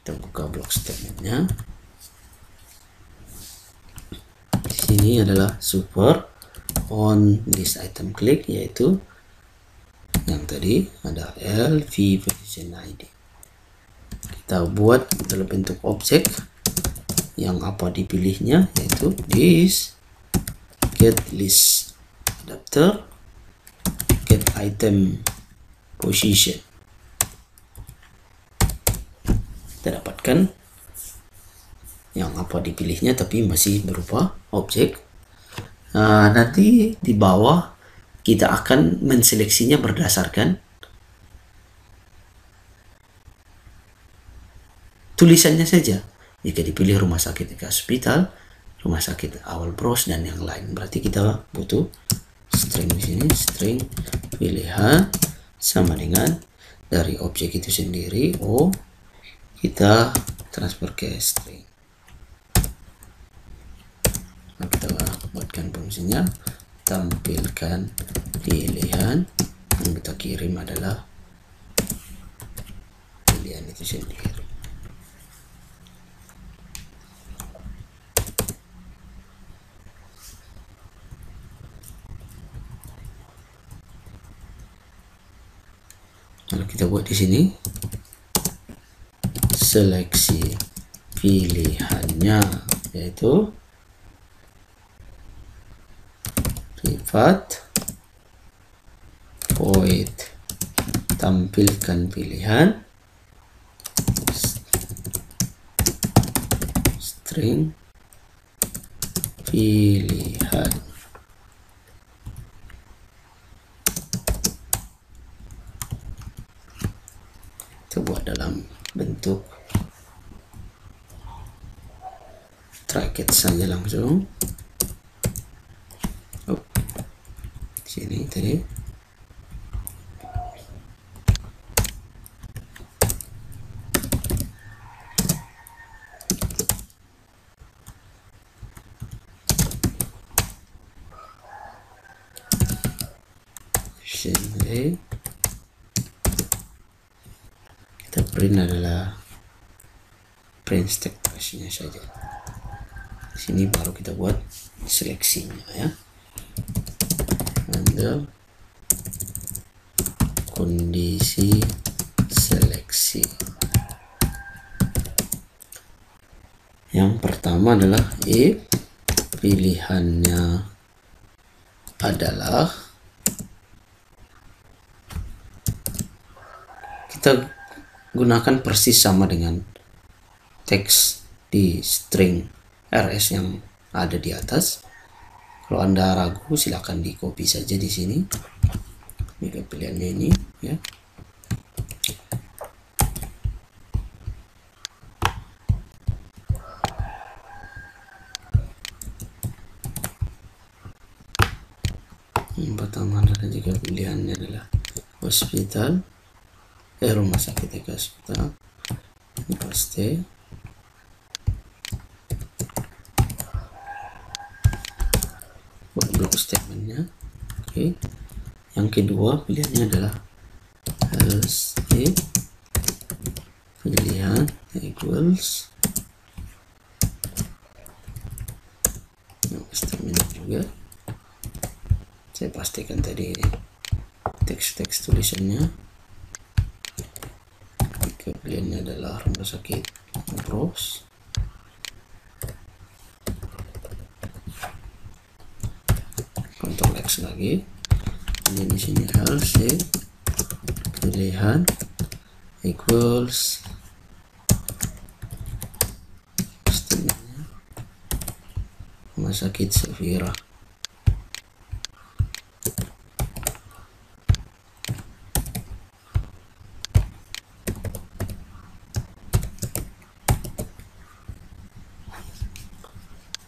Kita buka block statementnya. Di sini adalah super on this item click, yaitu yang tadi ada L, V, position, ID. Kita buat dalam bentuk objek yang apa dipilihnya, yaitu this get list adapter get item position. Kita dapatkan yang apa dipilihnya tapi masih berupa objek. Nanti di bawah kita akan menseleksinya berdasarkan tulisannya saja. Jika dipilih rumah sakit ke hospital, rumah sakit awal bros, dan yang lain, berarti kita butuh string di sini. String pilihan sama dengan dari objek itu sendiri. Kita transfer ke string. Nah, kita buatkan fungsinya tampilkan pilihan, yang kita kirim adalah pilihan itu sendiri. Lalu kita buat di sini seleksi pilihannya, yaitu privat void tampilkan pilihan string pilihan. Buat dalam bentuk bracket saja langsung. Sini tadi sini kita print adalah print stack nya saja. Di sini baru kita buat seleksinya ya. Handle kondisi seleksi. Yang pertama adalah if pilihannya adalah, kita gunakan persis sama dengan teks di string rs yang ada di atas. Kalau Anda ragu, silakan di copy saja di sini. Jika pilihannya ini ya. Yang pertama adalah jika pilihannya adalah hospital, rumah sakit ke hospital, ini pasti. Buat block statementnya. Oke. Yang kedua pilihannya adalah else pilihan equals statement juga. Saya pastikan tadi ini teks tulisannya. Pilihannya adalah rumah sakit bros. Ctrl X lagi. Ini di sini else pilihan equals statementnya rumah sakit Safira.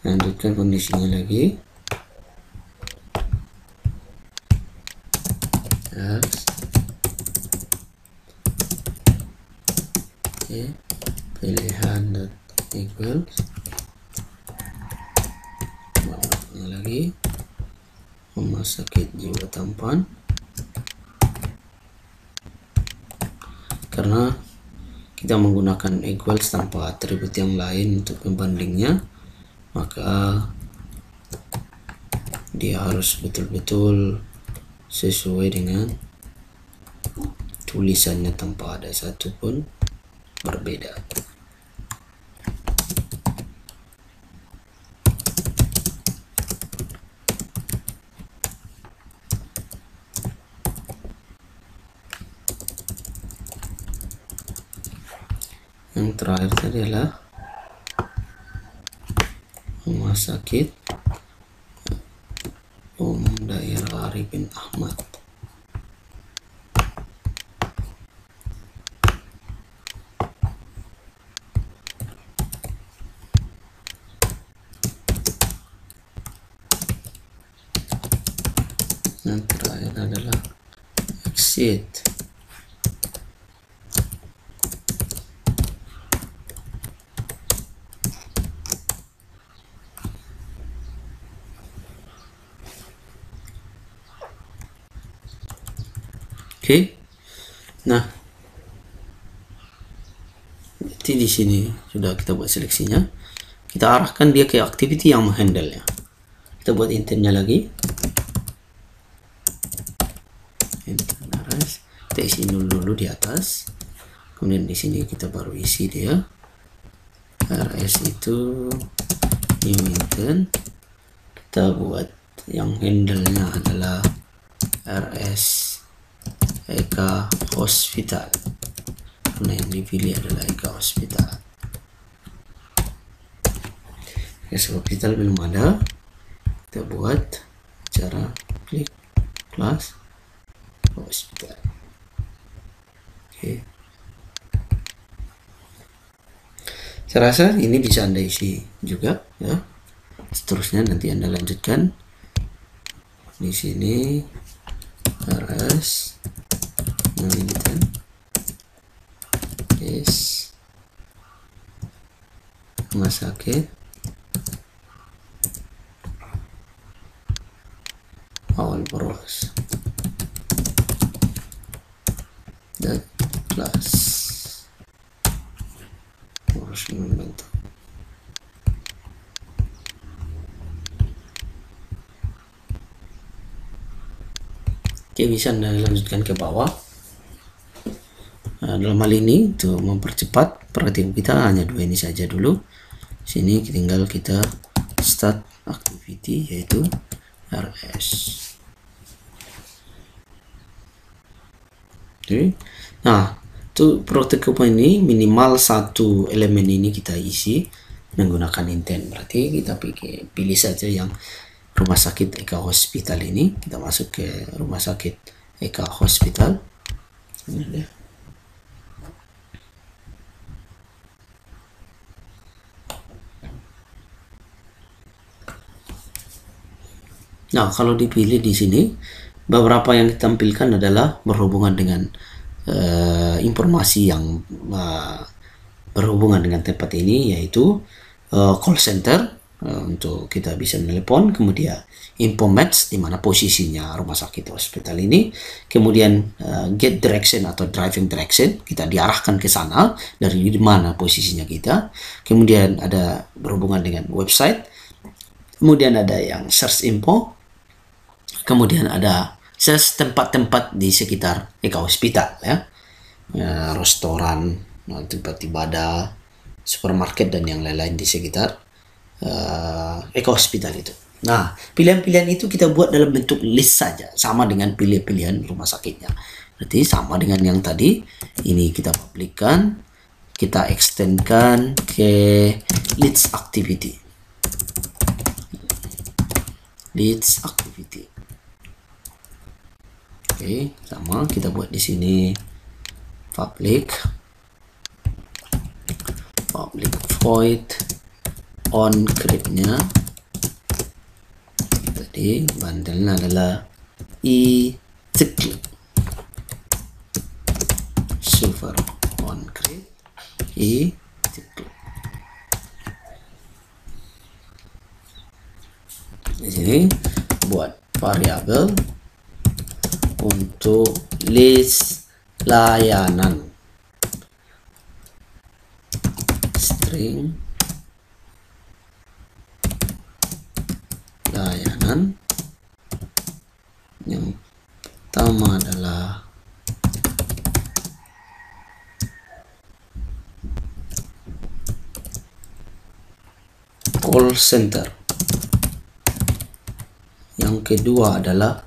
Lanjutkan kondisinya lagi. Else. Oke, pilihan dot equals. Lagi Rumah Sakit Jiwa Tampan, karena kita menggunakan equals tanpa atribut yang lain untuk pembandingnya, maka dia harus betul-betul sesuai dengan tulisannya tanpa ada satu pun berbeda. Yang terakhir tadi adalah Rumah Sakit Daerah Arifin Ahmad. Yang terakhir adalah exit. Oke. Nah, jadi di sini sudah kita buat seleksinya. Kita arahkan dia ke activity yang menghandle-nya. Kita buat intentnya lagi. Intent RS. Kita isi dulu di atas. Kemudian di sini kita baru isi dia. RS itu new intent. Kita buat yang handle-nya adalah RS Eka Hospital, karena yang dipilih adalah Eka Hospital. Eka Hospital belum ada, kita buat cara klik class hospital. Oke, saya rasa ini bisa Anda isi juga ya. Seterusnya nanti Anda lanjutkan di sini. RS Intent is Rumah Sakit Awal Bros dat class harus membentuk. Oke, bisa Anda lanjutkan ke bawah. Dalam hal ini untuk mempercepat, perhatian kita hanya dua ini saja dulu. Sini tinggal kita start activity, yaitu RS. Oke. Nah, untuk protokol ini minimal satu elemen ini kita isi menggunakan intent. Berarti kita pilih saja yang Rumah Sakit Eka Hospital ini. Kita masuk ke Rumah Sakit Eka Hospital. Nah, kalau dipilih di sini, beberapa yang ditampilkan adalah berhubungan dengan informasi yang berhubungan dengan tempat ini, yaitu call center. Untuk kita bisa menelepon, kemudian info match di mana posisinya rumah sakit hospital ini, kemudian get direction atau driving direction, kita diarahkan ke sana dari mana posisinya kita, kemudian ada berhubungan dengan website, kemudian ada yang search info, kemudian ada search tempat-tempat di sekitar Eka Hospital ya, restoran, tempat ibadah, supermarket dan yang lain-lain di sekitar Eka Hospital itu. Nah, pilihan-pilihan itu kita buat dalam bentuk list saja, sama dengan pilihan rumah sakitnya. Berarti sama dengan yang tadi. Ini kita publikkan, kita extendkan ke leads activity. Leads activity. Oke, sama kita buat di sini public void on create-nya tadi bandelnya adalah i-click super on create i-click. Di sini buat variabel untuk list layanan string layanan. Yang pertama adalah call center. Yang kedua adalah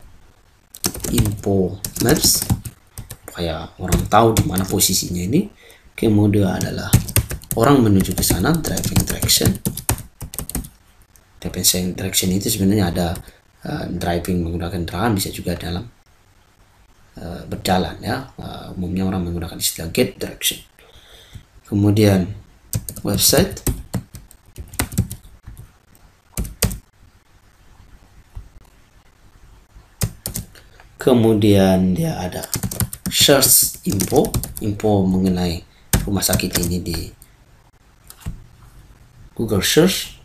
info maps, supaya orang tahu di mana posisinya ini. Kemudian adalah orang menuju ke sana, driving direction. Driving direction itu sebenarnya ada driving menggunakan kendaraan, bisa juga dalam berjalan ya. Umumnya orang menggunakan istilah get direction. Kemudian website, kemudian dia ada search info mengenai rumah sakit ini di Google search.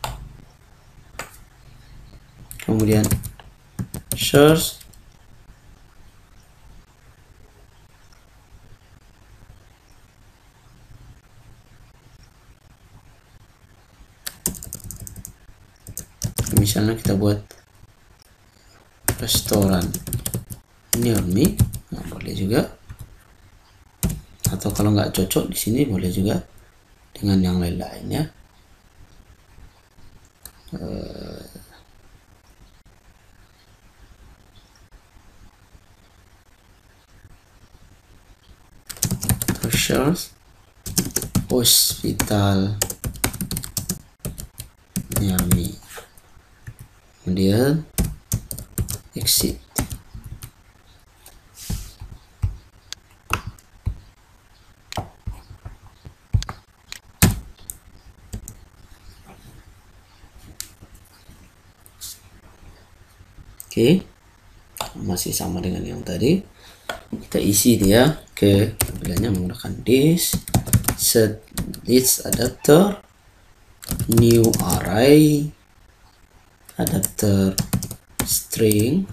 Kemudian search misalnya kita buat restoran near me, nah, boleh juga. Atau kalau nggak cocok di sini boleh juga dengan yang lain-lainnya. Search hospital near me, kemudian exit. Oke, masih sama dengan yang tadi. Kita isi dia ke tampilannya menggunakan this, set this adapter, new array, adapter string,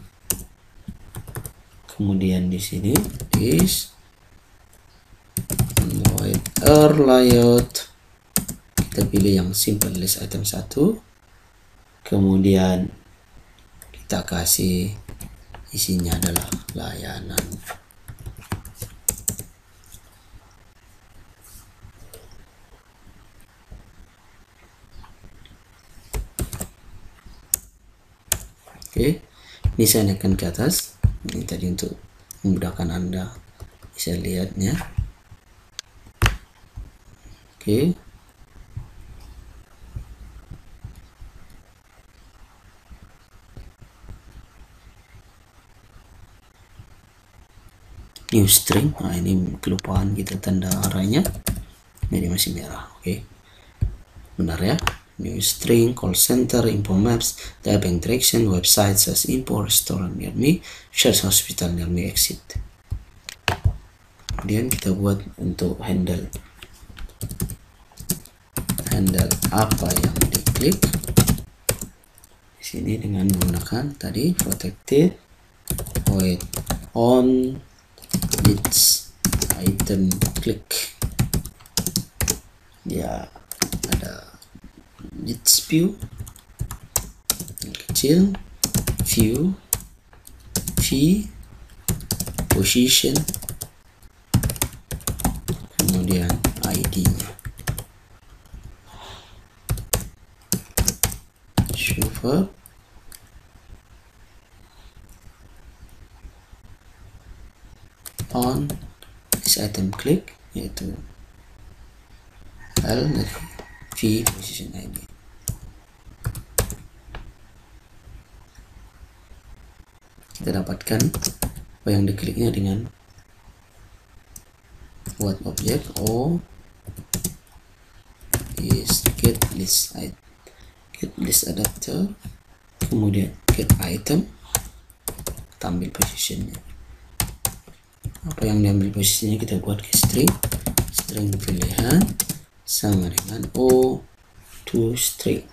kemudian di sini this void layout, kita pilih yang simple list item 1, kemudian kita kasih isinya adalah layanan. Oke, ini saya naikkan ke atas. Ini tadi untuk memudahkan Anda bisa lihatnya. Oke. New string, nah ini kelupaan kita tanda arahnya, jadi masih merah. Oke, benar ya. New string, call center, info maps, driving direction, website, search info, restaurant near me, search hospital near me, exit. Kemudian kita buat untuk handle apa yang diklik di sini dengan menggunakan tadi protected void on its item click. Ya, ada its view yang kecil, view, v, position, kemudian ID-nya. Show on this item click, yaitu L dan V position ID. Kita dapatkan apa yang dikliknya dengan buat objek O is get list item get list adapter, kemudian get item, kita ambil positionnya. Apa yang diambil posisinya kita buat ke string pilihan sama dengan O to string.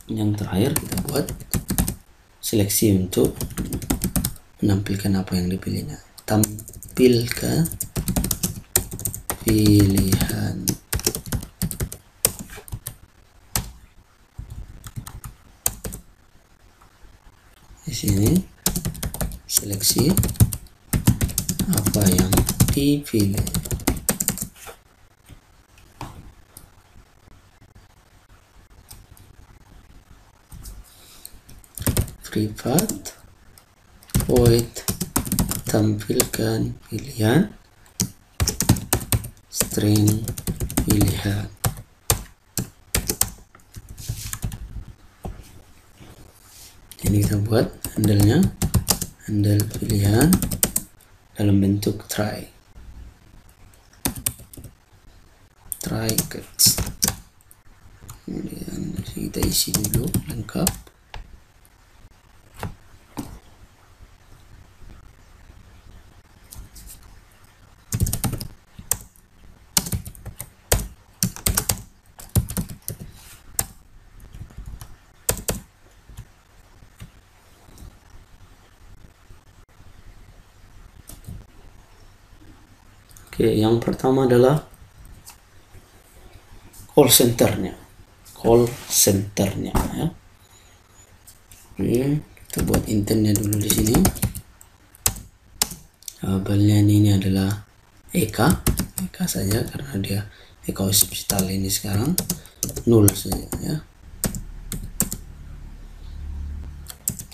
Yang terakhir kita buat seleksi untuk menampilkan apa yang dipilihnya. Tampilkan pilihan di sini, seleksi apa yang dipilih. Privat void tampilkan pilihan string pilihan. Ini kita buat handle-nya, handle pilihan dalam bentuk try gets. Kemudian kita isi dulu lengkap. Oke, yang pertama adalah call centernya ya. Oke, kita buat intentnya dulu di sini. Labelnya ini adalah EK saja karena dia EK hospital ini sekarang 0 saja ya.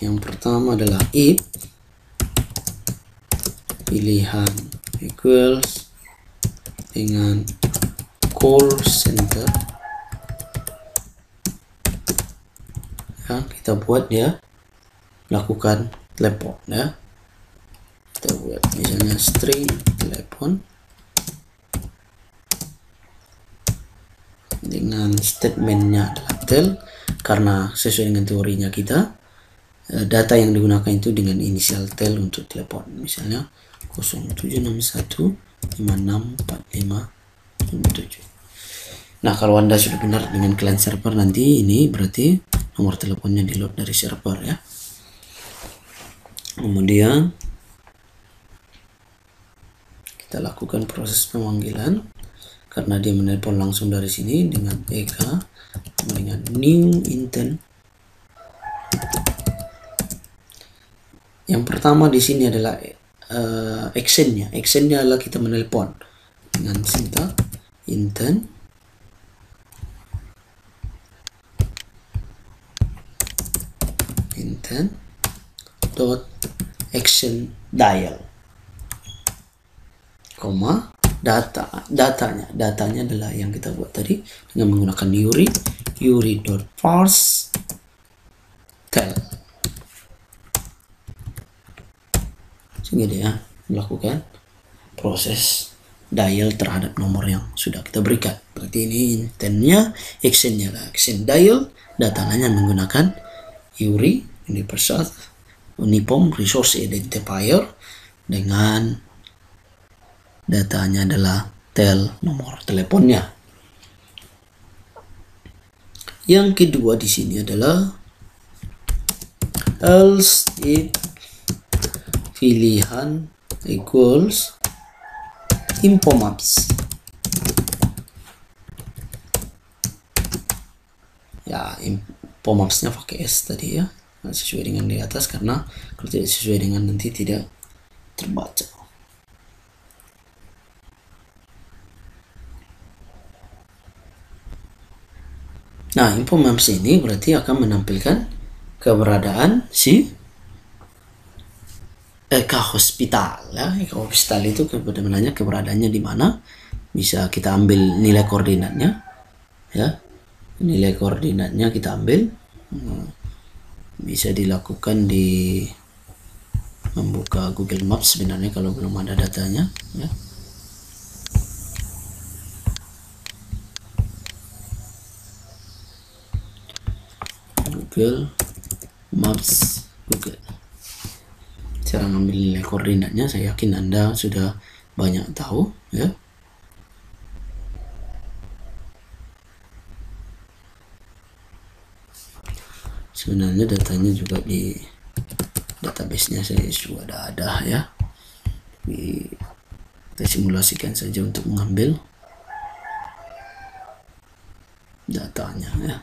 Yang pertama adalah if pilihan equals dengan call center ya, kita buat dia lakukan telepon ya. Kita buat misalnya string telepon dengan statementnya adalah tel, karena sesuai dengan teorinya kita data yang digunakan itu dengan inisial tel untuk telepon, misalnya 0761564597. Nah, kalau Anda sudah benar dengan client server, nanti ini berarti nomor teleponnya di load dari server ya. Kemudian kita lakukan proses pemanggilan karena dia menelpon langsung dari sini dengan EK dengan new intent. Yang pertama di sini adalah actionnya. Actionnya adalah kita menelpon dengan sintak intent dot action dial, koma datanya adalah yang kita buat tadi dengan menggunakan URI dot parse tel, sehingga dia melakukan proses dial terhadap nomor yang sudah kita berikan. Berarti ini intentnya, actionnya lah action dial, datanya menggunakan URI Unipom Resource Identifier dengan datanya adalah tel nomor teleponnya. Yang kedua di sini adalah else if pilihan equals info maps. Ya, info mapsnya pakai S tadi ya, sesuai dengan di atas, karena kalau tidak sesuai dengan nanti tidak terbaca. Nah, info maps ini berarti akan menampilkan keberadaan si EK hospital ya. EK hospital itu sebenarnya keberadaannya di mana, bisa kita ambil nilai koordinatnya ya. Nilai koordinatnya kita ambil, bisa dilakukan di membuka Google Maps sebenarnya kalau belum ada datanya ya. Google Maps Google. Cara ngambil nilai koordinatnya saya yakin Anda sudah banyak tahu ya. Sebenarnya datanya juga di database-nya saya sudah ada ya. Kita simulasikan saja untuk mengambil datanya ya.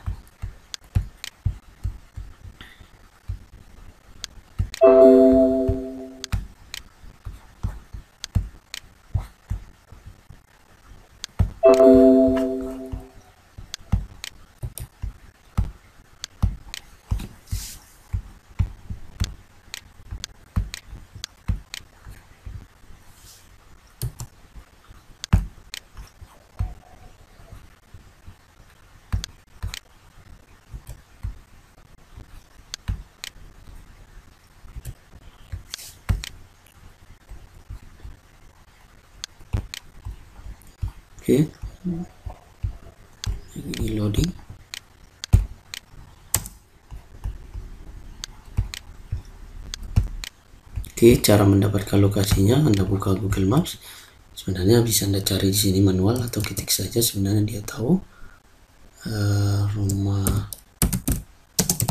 Oke, ini loading. Oke, cara mendapatkan lokasinya Anda buka Google Maps. Sebenarnya bisa Anda cari di sini manual atau ketik saja. Sebenarnya dia tahu rumah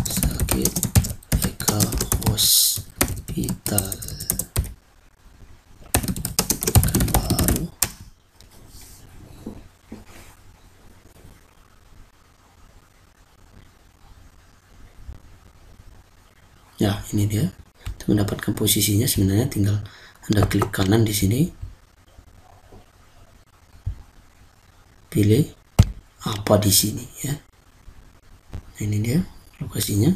sakit Eka Hospital. Ya, ini dia. Untuk mendapatkan posisinya sebenarnya tinggal Anda klik kanan di sini. Pilih apa di sini ya. Nah, ini dia lokasinya.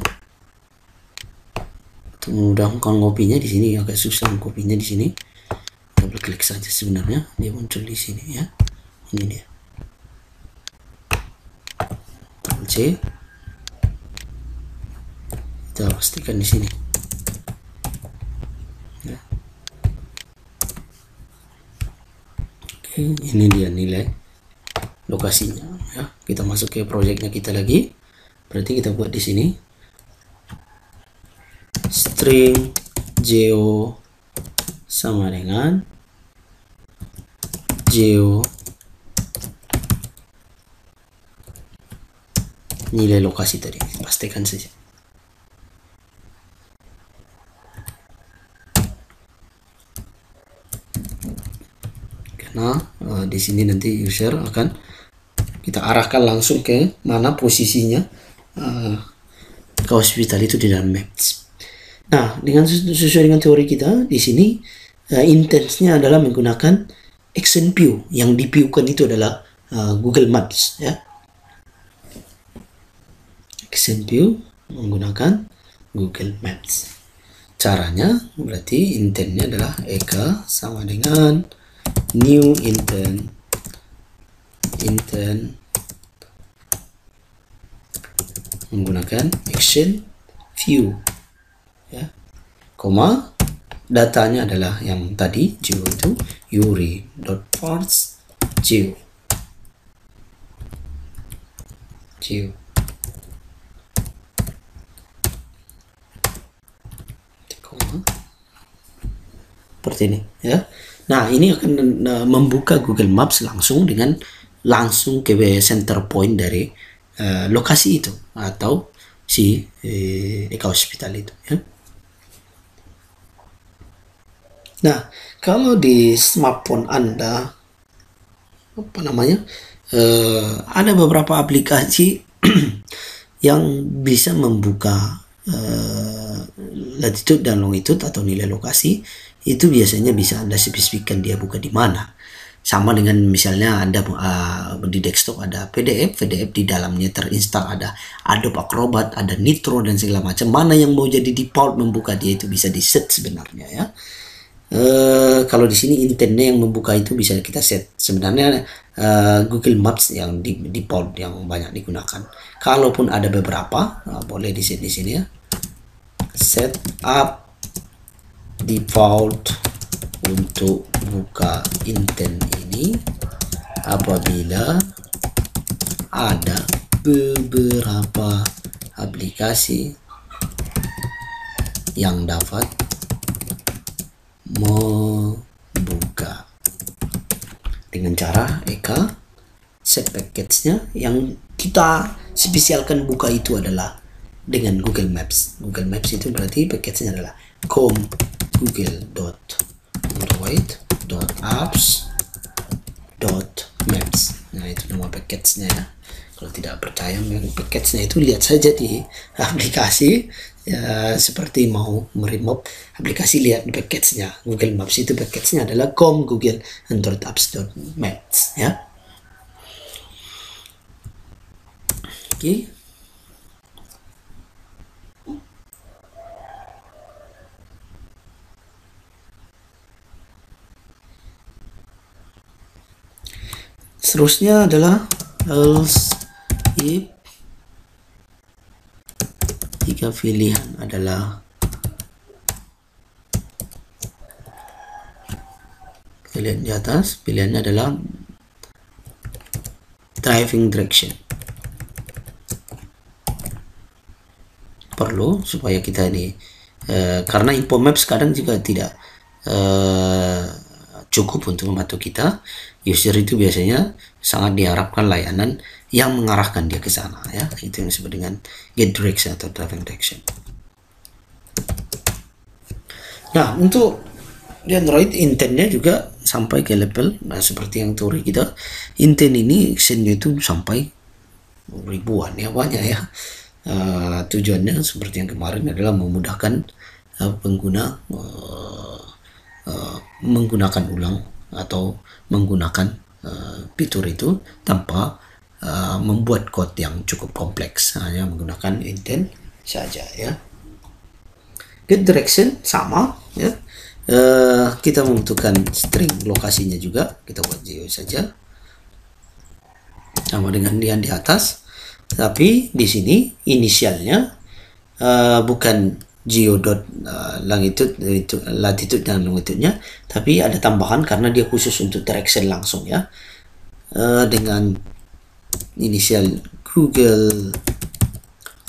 Untuk memudahkan ngopinya di sini agak susah ngopinya di sini. Double klik saja sebenarnya dia muncul di sini ya. Ini dia. Ctrl C. Kita pastikan di sini. Ya. Oke, ini dia nilai lokasinya. Ya, kita masuk ke proyeknya kita lagi. Berarti kita buat di sini string geo sama dengan geo nilai lokasi tadi. Pastikan saja. Nah, di sini nanti user akan kita arahkan langsung ke mana posisinya ke hospital itu di dalam Maps. Nah, dengan sesuai dengan teori kita di sini intensnya adalah menggunakan action view. Yang di view-kan itu adalah Google Maps ya. Action view menggunakan Google Maps. Caranya berarti intentnya adalah Eka sama dengan new intent menggunakan action view ya, koma datanya adalah yang tadi geo itu yuri.parts geo koma seperti ini ya. Nah, ini akan membuka Google Maps langsung ke center point dari lokasi itu atau si Eka Hospital itu ya. Nah, kalau di smartphone Anda ada beberapa aplikasi yang bisa membuka latitude dan longitude atau nilai lokasi. Itu biasanya bisa Anda spesifikkan dia buka di mana. Sama dengan misalnya Anda di desktop ada PDF di dalamnya terinstall ada Adobe Acrobat, ada Nitro dan segala macam. Mana yang mau jadi default membuka dia itu bisa di set sebenarnya ya. Kalau di sini intentnya yang membuka itu bisa kita set. Sebenarnya Google Maps yang default yang banyak digunakan. Kalaupun ada beberapa boleh di set di sini ya. Set up default untuk buka intent ini apabila ada beberapa aplikasi yang dapat membuka dengan cara Eka set package-nya yang kita spesialkan buka itu adalah dengan Google Maps. Google Maps itu berarti package-nya adalah com google.android.apps.maps. Nah, itu nama package-nya ya. Kalau tidak percaya package-nya itu lihat saja di aplikasi ya, seperti mau meremote aplikasi, lihat package-nya. Google Maps itu package-nya adalah com google.android.apps.maps ya. Oke. Seterusnya adalah else if jika pilihan adalah pilihan di atas, pilihannya adalah driving direction. Perlu supaya kita ini karena info maps kadang juga tidak cukup untuk membantu kita. User itu biasanya sangat diharapkan layanan yang mengarahkan dia ke sana ya. Itu yang disebut dengan get direction atau driving direction. Nah, untuk di Android intentnya juga sampai ke level seperti yang teori kita. Intent ini actionnya itu sampai ribuan ya, banyak ya. Tujuannya seperti yang kemarin adalah memudahkan pengguna menggunakan ulang atau menggunakan fitur itu tanpa membuat code yang cukup kompleks, hanya menggunakan intent saja ya. Get direction sama ya. Kita membutuhkan string lokasinya juga, kita buat geo saja sama dengan yang di atas, tapi di sini inisialnya bukan geo dot latitude dan longitude-nya, tapi ada tambahan karena dia khusus untuk direction langsung ya, dengan inisial Google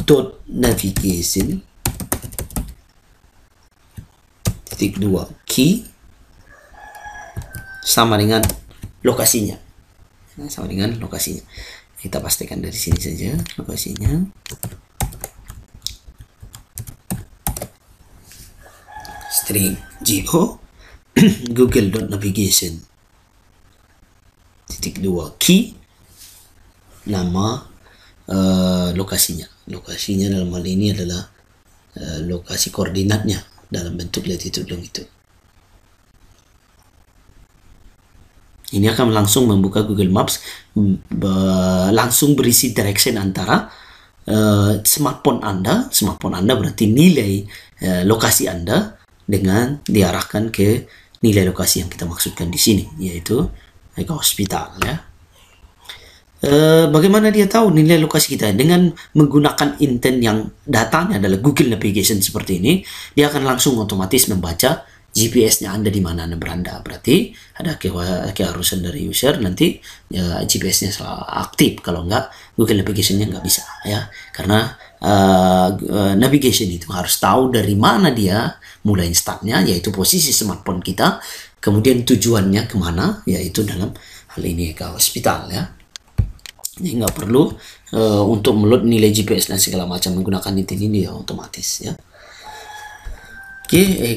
dot navigation titik 2 key sama dengan lokasinya. Kita pastikan dari sini saja lokasinya. String geo google.navigation titik 2 key nama lokasinya dalam hal ini adalah lokasi koordinatnya dalam bentuk latitude longitude. Ini akan langsung membuka Google Maps, langsung berisi direction antara smartphone Anda berarti nilai lokasi Anda dengan diarahkan ke nilai lokasi yang kita maksudkan di sini, yaitu Eka Hospital ya. Bagaimana dia tahu nilai lokasi kita? Dengan menggunakan intent yang datanya adalah Google Navigation seperti ini, dia akan langsung otomatis membaca GPS-nya Anda di mana Anda berada. Berarti ada keharusan dari user nanti GPS-nya selalu aktif. Kalau enggak, Google Navigation-nya nggak bisa ya. Karena navigation itu harus tahu dari mana dia mulai startnya, yaitu posisi smartphone kita, kemudian tujuannya kemana, yaitu dalam hal ini ke hospital ya. Ini nggak perlu untuk meload nilai GPS dan segala macam, menggunakan ini ya otomatis ya. Oke,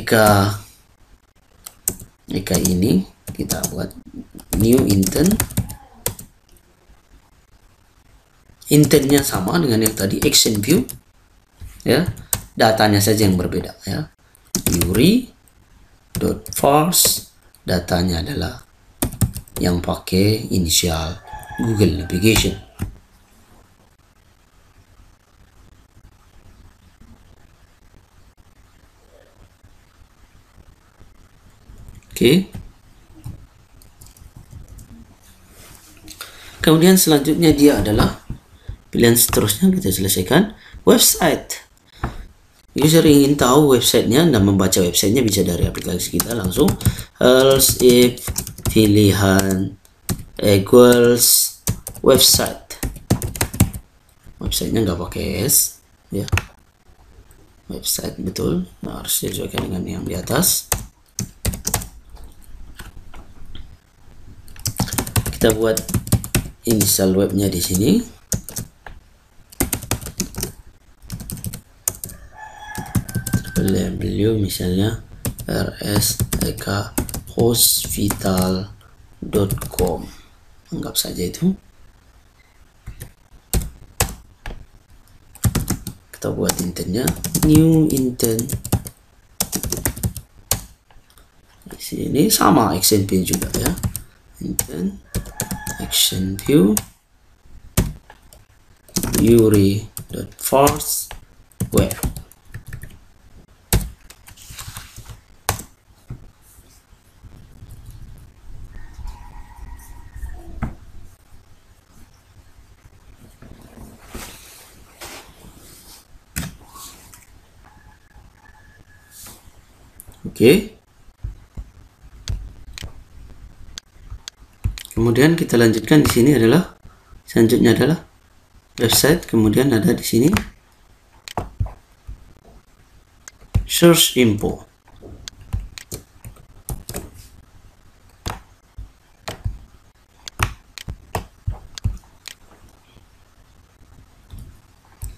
Eka ini kita buat new intent. Intentnya sama dengan yang tadi action view ya, datanya saja yang berbeda ya. Yuri.force datanya adalah yang pakai inisial Google Navigation. Oke. Kemudian selanjutnya dia adalah pilihan seterusnya, kita selesaikan website. User ingin tahu websitenya dan membaca websitenya bisa dari aplikasi kita langsung. Else if pilihan equals website. Websitenya nggak pakai S, ya, website betul. Nah, harus disesuaikan dengan yang di atas. Kita buat inisial webnya di sini. W misalnya rsekahospital.com, anggap saja itu. Kita buat intentnya new intent. Di sini sama action view juga ya, intent action view yuri.first.where. Oke. Kemudian kita lanjutkan di sini adalah selanjutnya adalah website, kemudian ada di sini search info.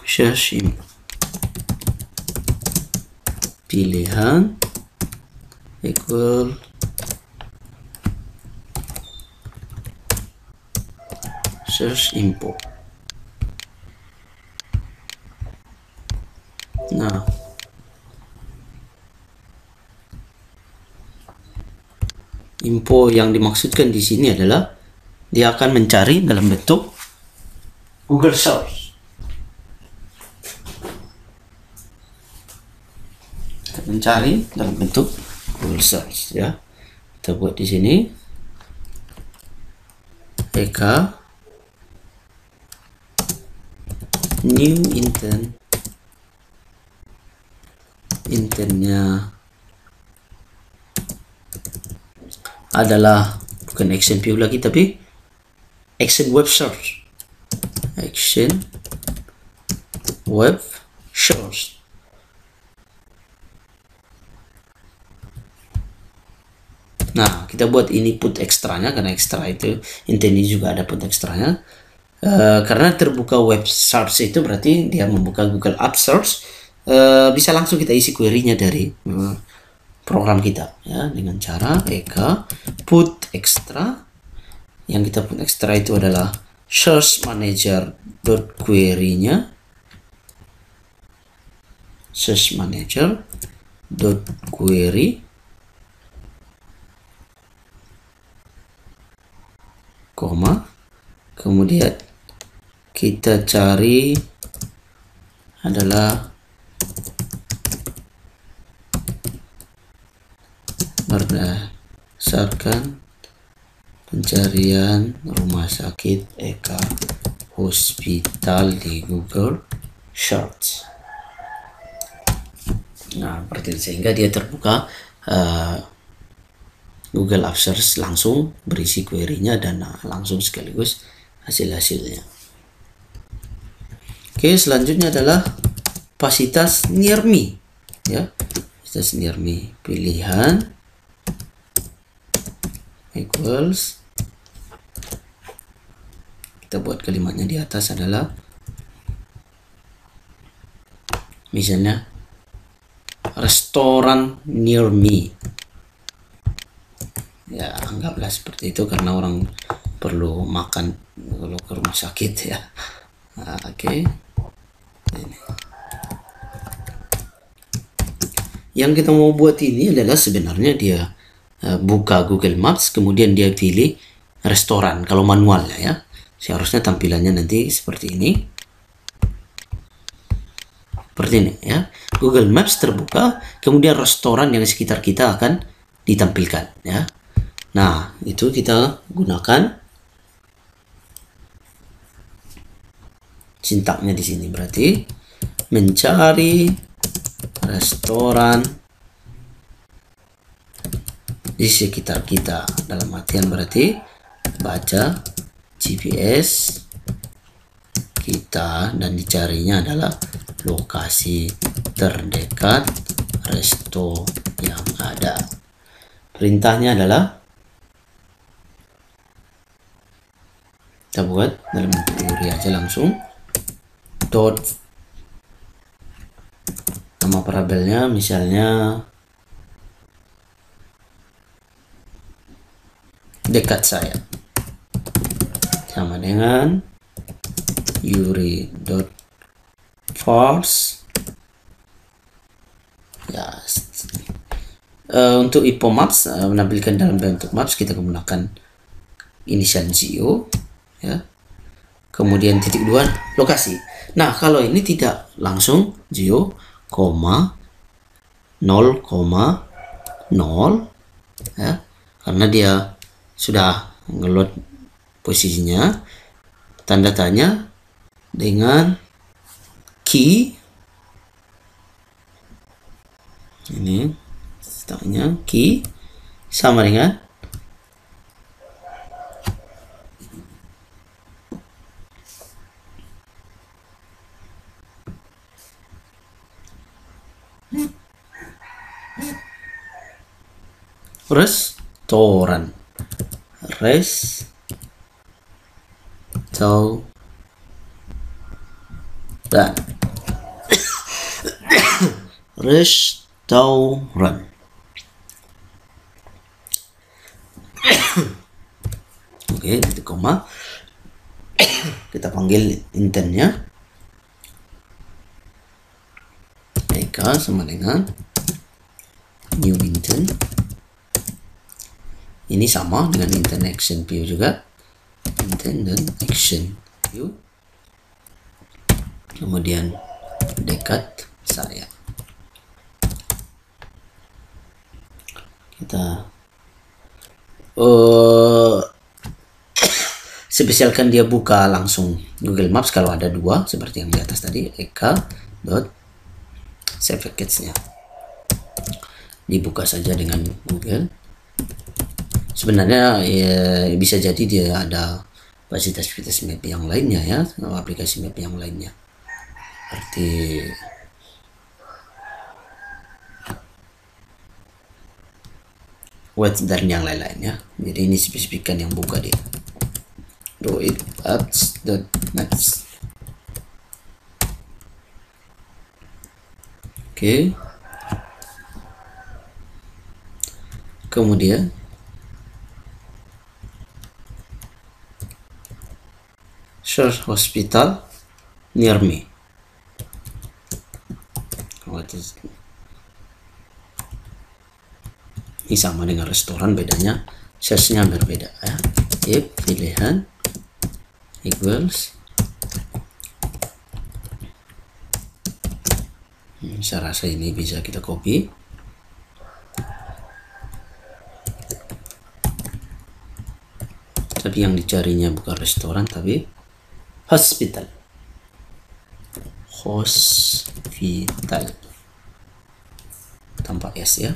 Search info. Pilihan equal search info. Nah, info yang dimaksudkan di sini adalah dia akan mencari dalam bentuk Google Search. Mencari dalam bentuk Google Search ya. Kita buat di sini Eka new intent, intentnya adalah bukan action view lagi tapi action web search, action web search. Nah, kita buat ini put ekstranya karena ekstra itu intent juga ada put ekstranya. Karena terbuka web search itu berarti dia membuka Google App Search, bisa langsung kita isi query-nya dari program kita ya, dengan cara Eka put extra. Yang kita put extra itu adalah search manager dot query-nya, search manager dot query koma, kemudian kita cari adalah berdasarkan pencarian rumah sakit Eka Hospital di Google Search. Nah, sehingga dia terbuka Google App Search, langsung berisi query-nya dan langsung sekaligus hasil-hasilnya. Oke, selanjutnya adalah kapasitas near me ya. Kapasitas near me, pilihan equals, kita buat kalimatnya di atas adalah misalnya restoran near me ya, anggaplah seperti itu karena orang perlu makan kalau ke rumah sakit ya. Oke. Ini. Yang kita mau buat ini adalah sebenarnya dia buka Google Maps, kemudian dia pilih restoran kalau manualnya ya. Seharusnya tampilannya nanti seperti ini. Seperti ini ya. Google Maps terbuka, kemudian restoran yang di sekitar kita akan ditampilkan ya. Nah, itu kita gunakan sintaknya di sini, berarti mencari restoran di sekitar kita, dalam artian berarti baca GPS kita, dan dicarinya adalah lokasi terdekat resto yang ada. Perintahnya adalah kita buat dalam bentuk URI aja langsung. Dot nama variabelnya misalnya dekat saya, sama dengan URI.parse. Ya, untuk IPO Maps menampilkan dalam bentuk maps, kita menggunakan inisial Geo, ya. Kemudian titik 2 lokasi. Nah, kalau ini tidak langsung Geo, 0,0, ya, karena dia sudah ngeload posisinya, tanda tanya dengan key, ini tanya key sama dengan restoran. Restoran. Oke, titik koma. Kita panggil intentnya Eka sama dengan new intent. Ini sama dengan intent action view juga, intent dan action view. Kemudian dekat saya, kita spesialkan dia buka langsung Google Maps kalau ada dua seperti yang di atas tadi, eka.save package-nya dibuka saja dengan Google. Sebenarnya ya, bisa jadi dia ada fasilitas map yang lainnya, ya, aplikasi map yang lainnya seperti web dan yang lain-lainnya. Jadi ini spesifikan yang buka dia. Droid.apps.maps. Oke. Kemudian search hospital near me. Ini sama dengan restoran, bedanya search-nya berbeda, ya. If pilihan equals, saya rasa ini bisa kita copy. Tapi yang dicarinya bukan restoran tapi hospital. Tanpa S, ya.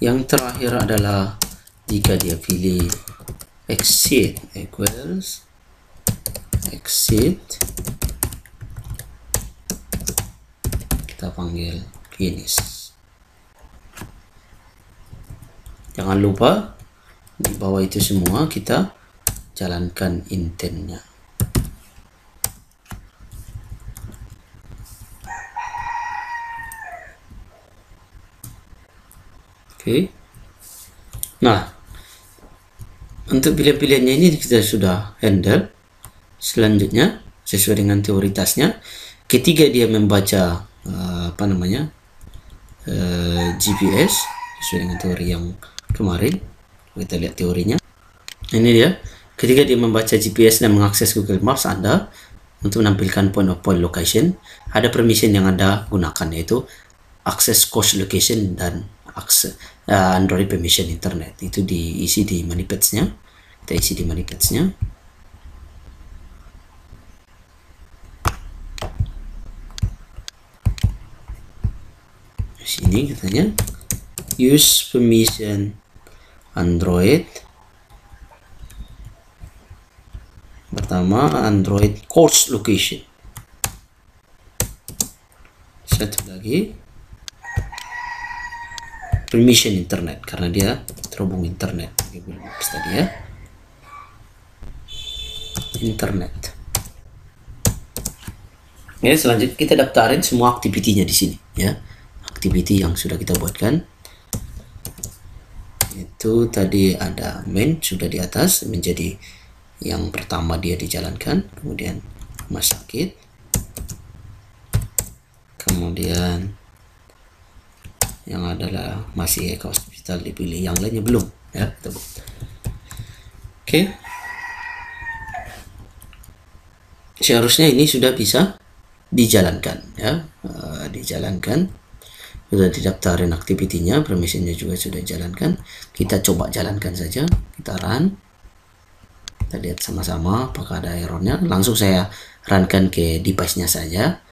Yang terakhir adalah jika dia pilih exit equals exit, kita panggil finish. Jangan lupa di bawah itu semua kita jalankan intentnya. Oke. Nah, untuk pilihan-pilihannya ini kita sudah handle. Selanjutnya sesuai dengan teoritasnya, ketika dia membaca GPS sesuai dengan teori yang kemarin, kita lihat teorinya. Ini dia, ketika dia membaca GPS dan mengakses Google Maps Anda untuk menampilkan point of point location, ada permission yang Anda gunakan, yaitu access course location dan akses Android permission internet. Itu diisi di manifestnya. Kita isi di manifestnya. Di sini katanya use permission Android pertama Android course location. Satu lagi permission internet, karena dia terhubung internet tadi ya, internet. Ya, selanjutnya kita daftarin semua aktivitinya di sini ya, aktiviti yang sudah kita buatkan. Itu tadi ada main sudah di atas, menjadi yang pertama dia dijalankan, kemudian rumah sakit, kemudian yang adalah masih Eka Hospital dipilih, yang lainnya belum ya. Oke. Seharusnya ini sudah bisa dijalankan ya, dijalankan, sudah didaftarin aktivitinya, permissionnya juga sudah dijalankan. Kita coba jalankan saja, kita run, kita lihat sama-sama apakah ada errornya. Langsung saya runkan ke device-nya saja.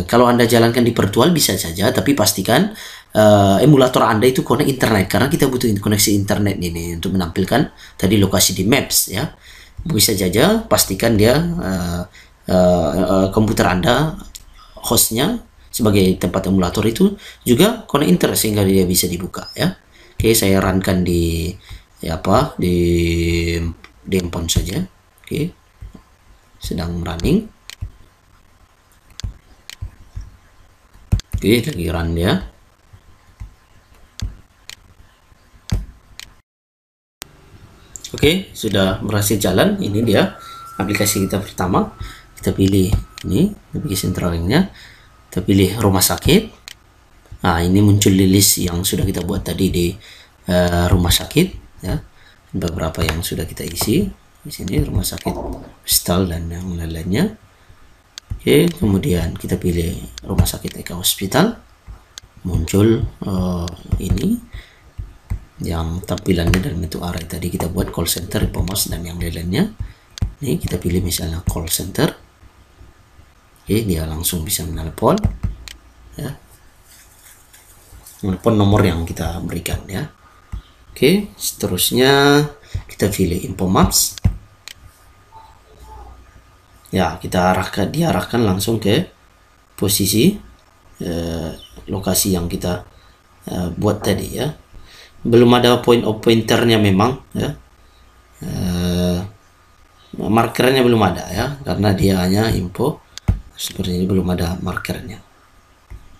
Kalau Anda jalankan di virtual bisa saja, tapi pastikan emulator Anda itu connect internet, karena kita butuh koneksi internet ini untuk menampilkan tadi lokasi di Maps ya. Bisa saja pastikan dia komputer Anda, hostnya sebagai tempat emulator itu juga connect internet sehingga dia bisa dibuka ya. Oke, saya runkan di di handphone saja. Oke, sedang running. Oke, lagi run ya. Oke, sudah berhasil jalan. Ini dia aplikasi kita pertama. Kita pilih ini aplikasi drawingnya. Kita pilih rumah sakit. Nah, ini muncul di list yang sudah kita buat tadi di rumah sakit ya. Beberapa yang sudah kita isi di sini, rumah sakit, hospital dan yang lain-lainnya. Oke, kemudian kita pilih rumah sakit Eka Hospital. Muncul ini yang tampilannya dalam bentuk array tadi kita buat, call center, POMAS dan yang lain-lainnya. Ini kita pilih misalnya call center. Oke, dia langsung bisa menelpon ya, menelpon nomor yang kita berikan ya. Oke, seterusnya kita pilih info maps ya, kita diarahkan langsung ke posisi lokasi yang kita buat tadi ya. Belum ada point of pointernya memang ya, markernya belum ada ya, karena dia hanya info seperti ini, belum ada markernya.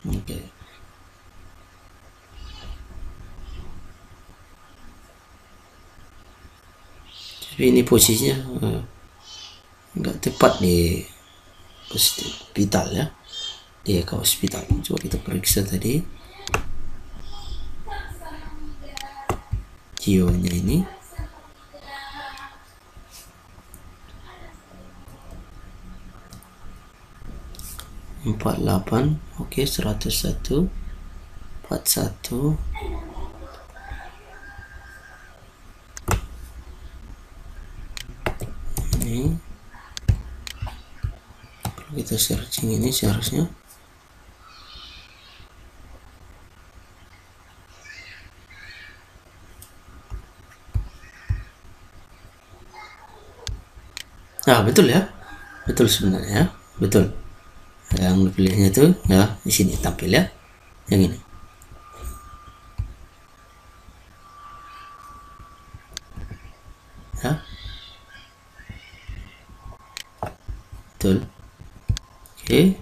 Oke. Tapi ini posisinya nggak tepat di hospital ya, di Eka Hospital. Coba kita periksa tadi Geo-nya ini. Empat 8, oke, 101, 41. Ini kalau kita searching ini seharusnya betul ya, betul sebenarnya ya, betul. Yang dipilihnya itu ya di sini tampil ya, yang ini. Ya. Betul. Oke.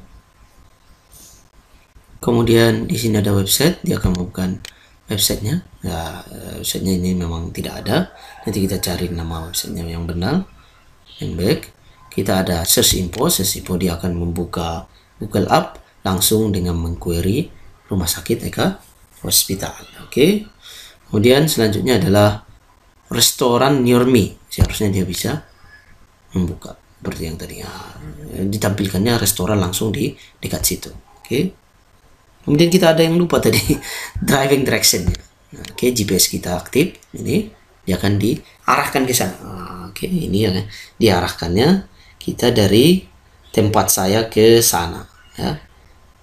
Kemudian di sini ada website, dia akan membuka websitenya. Ya, websitenya ini memang tidak ada. Nanti kita cari nama websitenya yang benar. Yang baik. Kita ada search info dia akan membuka Google App langsung dengan mengquery rumah sakit Eka Hospital. Oke. Kemudian selanjutnya adalah restoran near me. Seharusnya dia bisa membuka seperti yang tadi. Ditampilkannya restoran langsung di dekat situ. Oke. Kemudian kita ada yang lupa tadi, driving directionnya. Oke, GPS kita aktif. Ini dia akan diarahkan ke sana. Oke, ini ya diarahkannya. Kita dari tempat saya ke sana ya,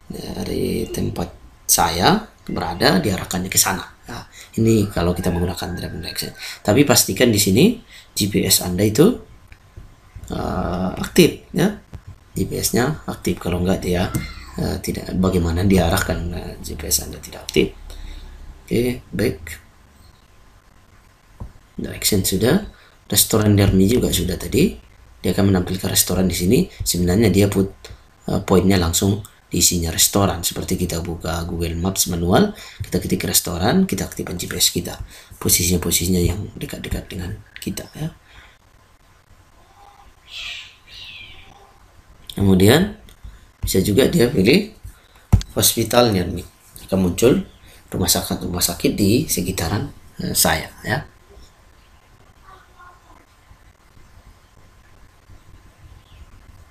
dari tempat saya berada diarahkannya ke sana. Nah, ini kalau kita menggunakan driving direction. Tapi pastikan di sini GPS Anda itu aktif ya, GPS-nya aktif. Kalau enggak dia tidak, bagaimana diarahkan GPS Anda tidak aktif. Oke, back. Direction sudah, restoran near me juga sudah tadi. Dia akan menampilkan restoran di sini. Sebenarnya dia put poinnya langsung di isinya restoran. Seperti kita buka Google Maps manual, kita ketik restoran, kita aktifkan GPS kita, posisinya yang dekat-dekat dengan kita ya. Kemudian bisa juga dia pilih hospital near me, akan muncul rumah sakit di sekitaran saya ya.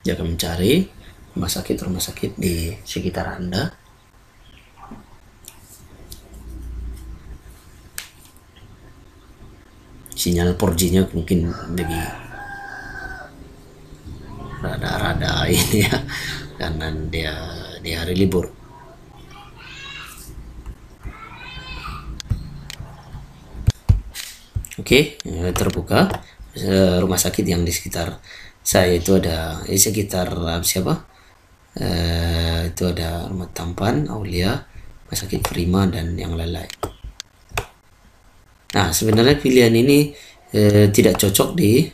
Dia akan mencari rumah sakit di sekitar Anda. Sinyal 4G-nya mungkin lebih rada-rada ini ya, karena dia di hari libur. Oke, terbuka rumah sakit yang di sekitar saya itu ada di sekitar siapa? Itu ada Rumah Tampan, Aulia, Rumah Sakit Prima, dan yang lain-lain. Nah, sebenarnya pilihan ini tidak cocok di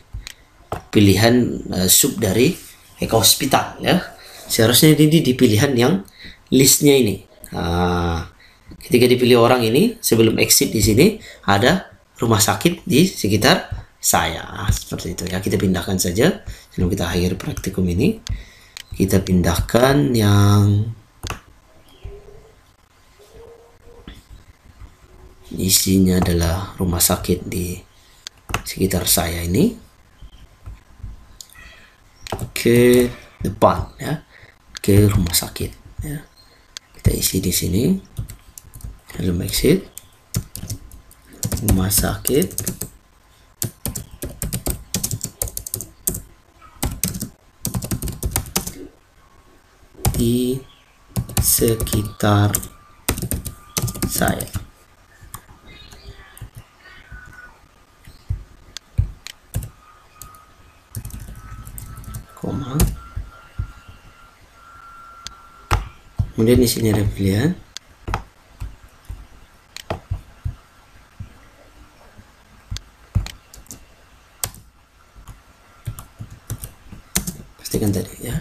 pilihan sub dari Eka Hospital ya. Seharusnya ini di pilihan yang listnya ini. Ketika dipilih orang ini, sebelum exit di sini ada rumah sakit di sekitar saya. Seperti itu ya. Kita pindahkan saja sebelum kita akhir praktikum ini. Kita pindahkan yang isinya adalah rumah sakit di sekitar saya ini. Ke depan ya, ke rumah sakit ya. Kita isi di sini. Lalu exit rumah sakit di sekitar saya. Koma. Kemudian di sini ada pilihan pastikan tadi ya.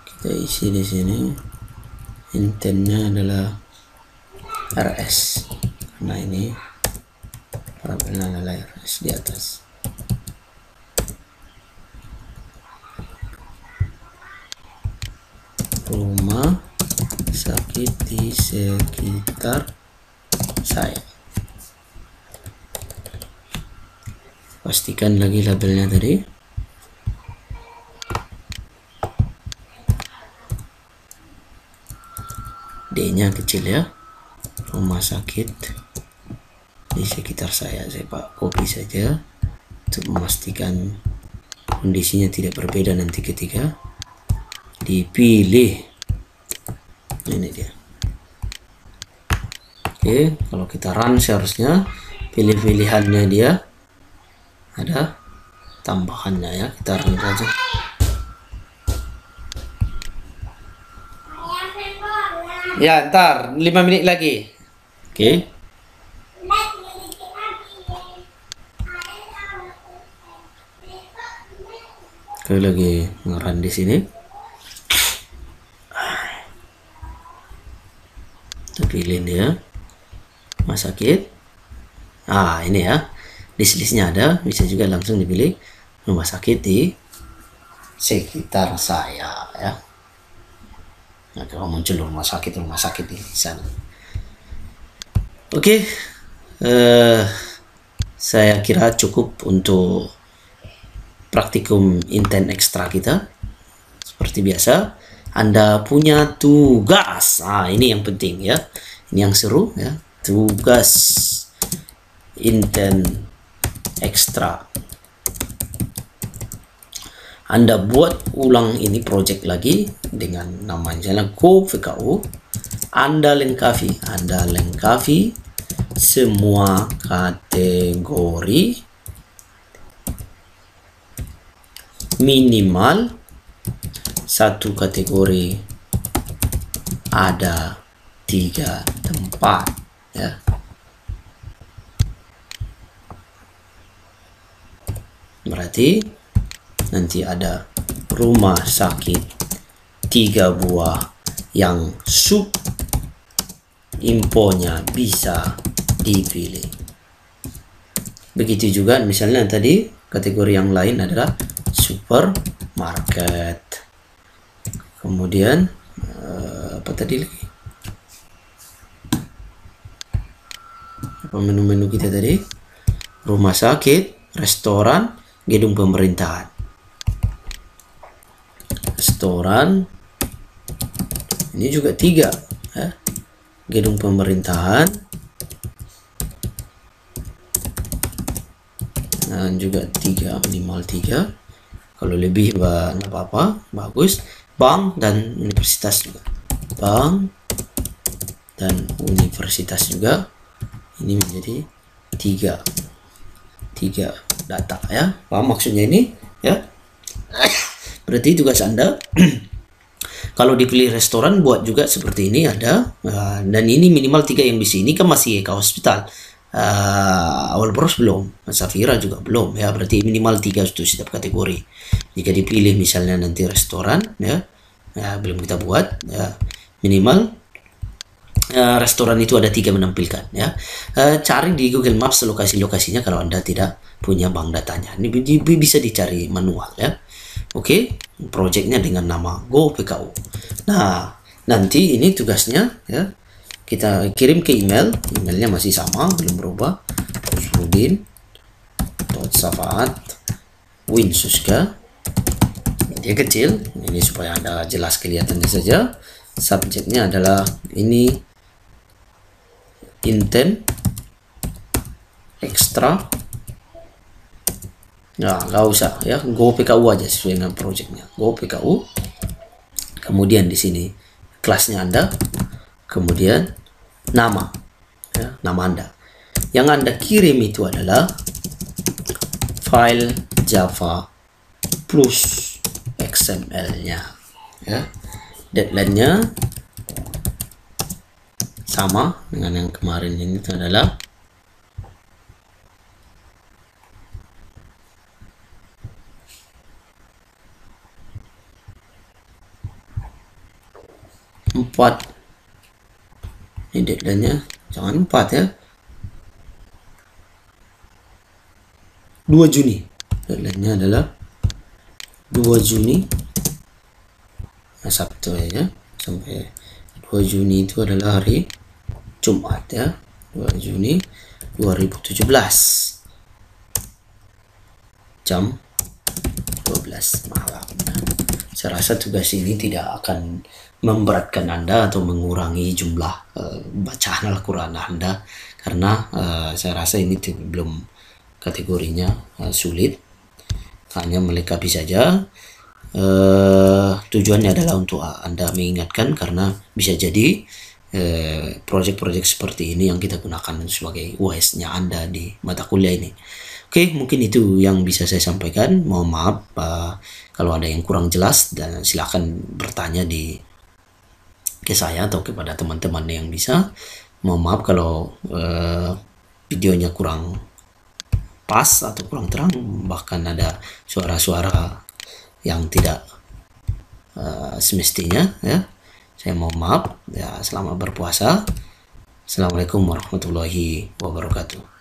Kita isi di sini. Intentnya adalah RS karena ini parabelnya adalah RS di atas. Rumah sakit di sekitar saya. Pastikan lagi labelnya tadi. D-nya kecil ya. Rumah sakit di sekitar saya. Saya copy saja untuk memastikan kondisinya tidak berbeda nanti ketika dipilih. Ini dia. Oke, kalau kita run seharusnya pilih-pilihannya dia ada tambahannya ya. Kita run saja. Ya, ntar 5 menit lagi. Oke. Oke, lagi ngeran di sini. Kita pilih dia. Rumah sakit. Ini ya. List-listnya ada. Bisa juga langsung dipilih rumah sakit di sekitar saya ya. Nah, kalau muncul rumah sakit di sana. Oke, saya kira cukup untuk praktikum intent ekstra kita. Seperti biasa, Anda punya tugas. Ini yang penting ya. Ini yang seru ya. Tugas intent ekstra. Anda buat ulang ini project lagi dengan nama misalnya Go PKU. Anda lengkapi semua kategori minimal satu kategori ada 3 tempat ya. Berarti nanti ada rumah sakit 3 buah yang sub infonya bisa dipilih. Begitu juga misalnya tadi kategori yang lain adalah supermarket. Kemudian apa tadi lagi? Apa menu-menu kita tadi? Rumah sakit, restoran, gedung pemerintahan. Restoran ini juga 3 ya. Gedung pemerintahan dan juga 3, minimal 3. Kalau lebih nggak apa-apa, bagus. Bank dan universitas juga. Bank dan universitas juga. Ini menjadi 3 data ya. Paham maksudnya ini ya? Berarti tugas Anda kalau dipilih restoran buat juga seperti ini ada, dan ini minimal 3 yang di sini kan masih ke hospital. Awal Bros belum, Safira juga belum ya, berarti minimal 3 untuk setiap kategori. Jika dipilih misalnya nanti restoran ya, belum kita buat ya, minimal restoran itu ada 3 menampilkan ya. Cari di Google Maps lokasi-lokasinya kalau Anda tidak punya bank datanya. Ini bisa dicari manual ya. Oke, projectnya dengan nama Go PKU. Nah, nanti ini tugasnya ya, kita kirim ke emailnya masih sama, belum berubah. Rusudin.safaat.winsuska. Dia kecil, ini supaya Anda jelas kelihatannya saja. Subjeknya adalah ini Inten Extra. Nah, nggak usah ya, Go PKU aja sesuai dengan projectnya. Go PKU. Kemudian di sini kelasnya Anda, kemudian nama ya, nama Anda. Yang Anda kirim itu adalah file Java plus XML-nya ya. Deadline-nya sama dengan yang kemarin, ini itu adalah empat. Ini deadline-nya jangan 4 ya, 2 Juni. Deadline-nya adalah 2 Juni, Sabtu ya, sampai 2 Juni itu adalah hari Jumat ya, 2 Juni 2017 jam 12 malam. Saya rasa tugas ini tidak akan memberatkan Anda atau mengurangi jumlah bacaan Al-Quran Anda, karena saya rasa ini belum kategorinya sulit, hanya melengkapi saja. Tujuannya adalah untuk Anda mengingatkan, karena bisa jadi proyek-proyek seperti ini yang kita gunakan sebagai UAS-nya Anda di mata kuliah ini. Oke, mungkin itu yang bisa saya sampaikan. Mohon maaf kalau ada yang kurang jelas, dan silakan bertanya ke saya atau kepada teman-teman yang bisa. Mohon maaf kalau videonya kurang pas atau kurang terang, bahkan ada suara-suara yang tidak semestinya ya. Saya mohon maaf ya. Selamat berpuasa. Assalamualaikum warahmatullahi wabarakatuh.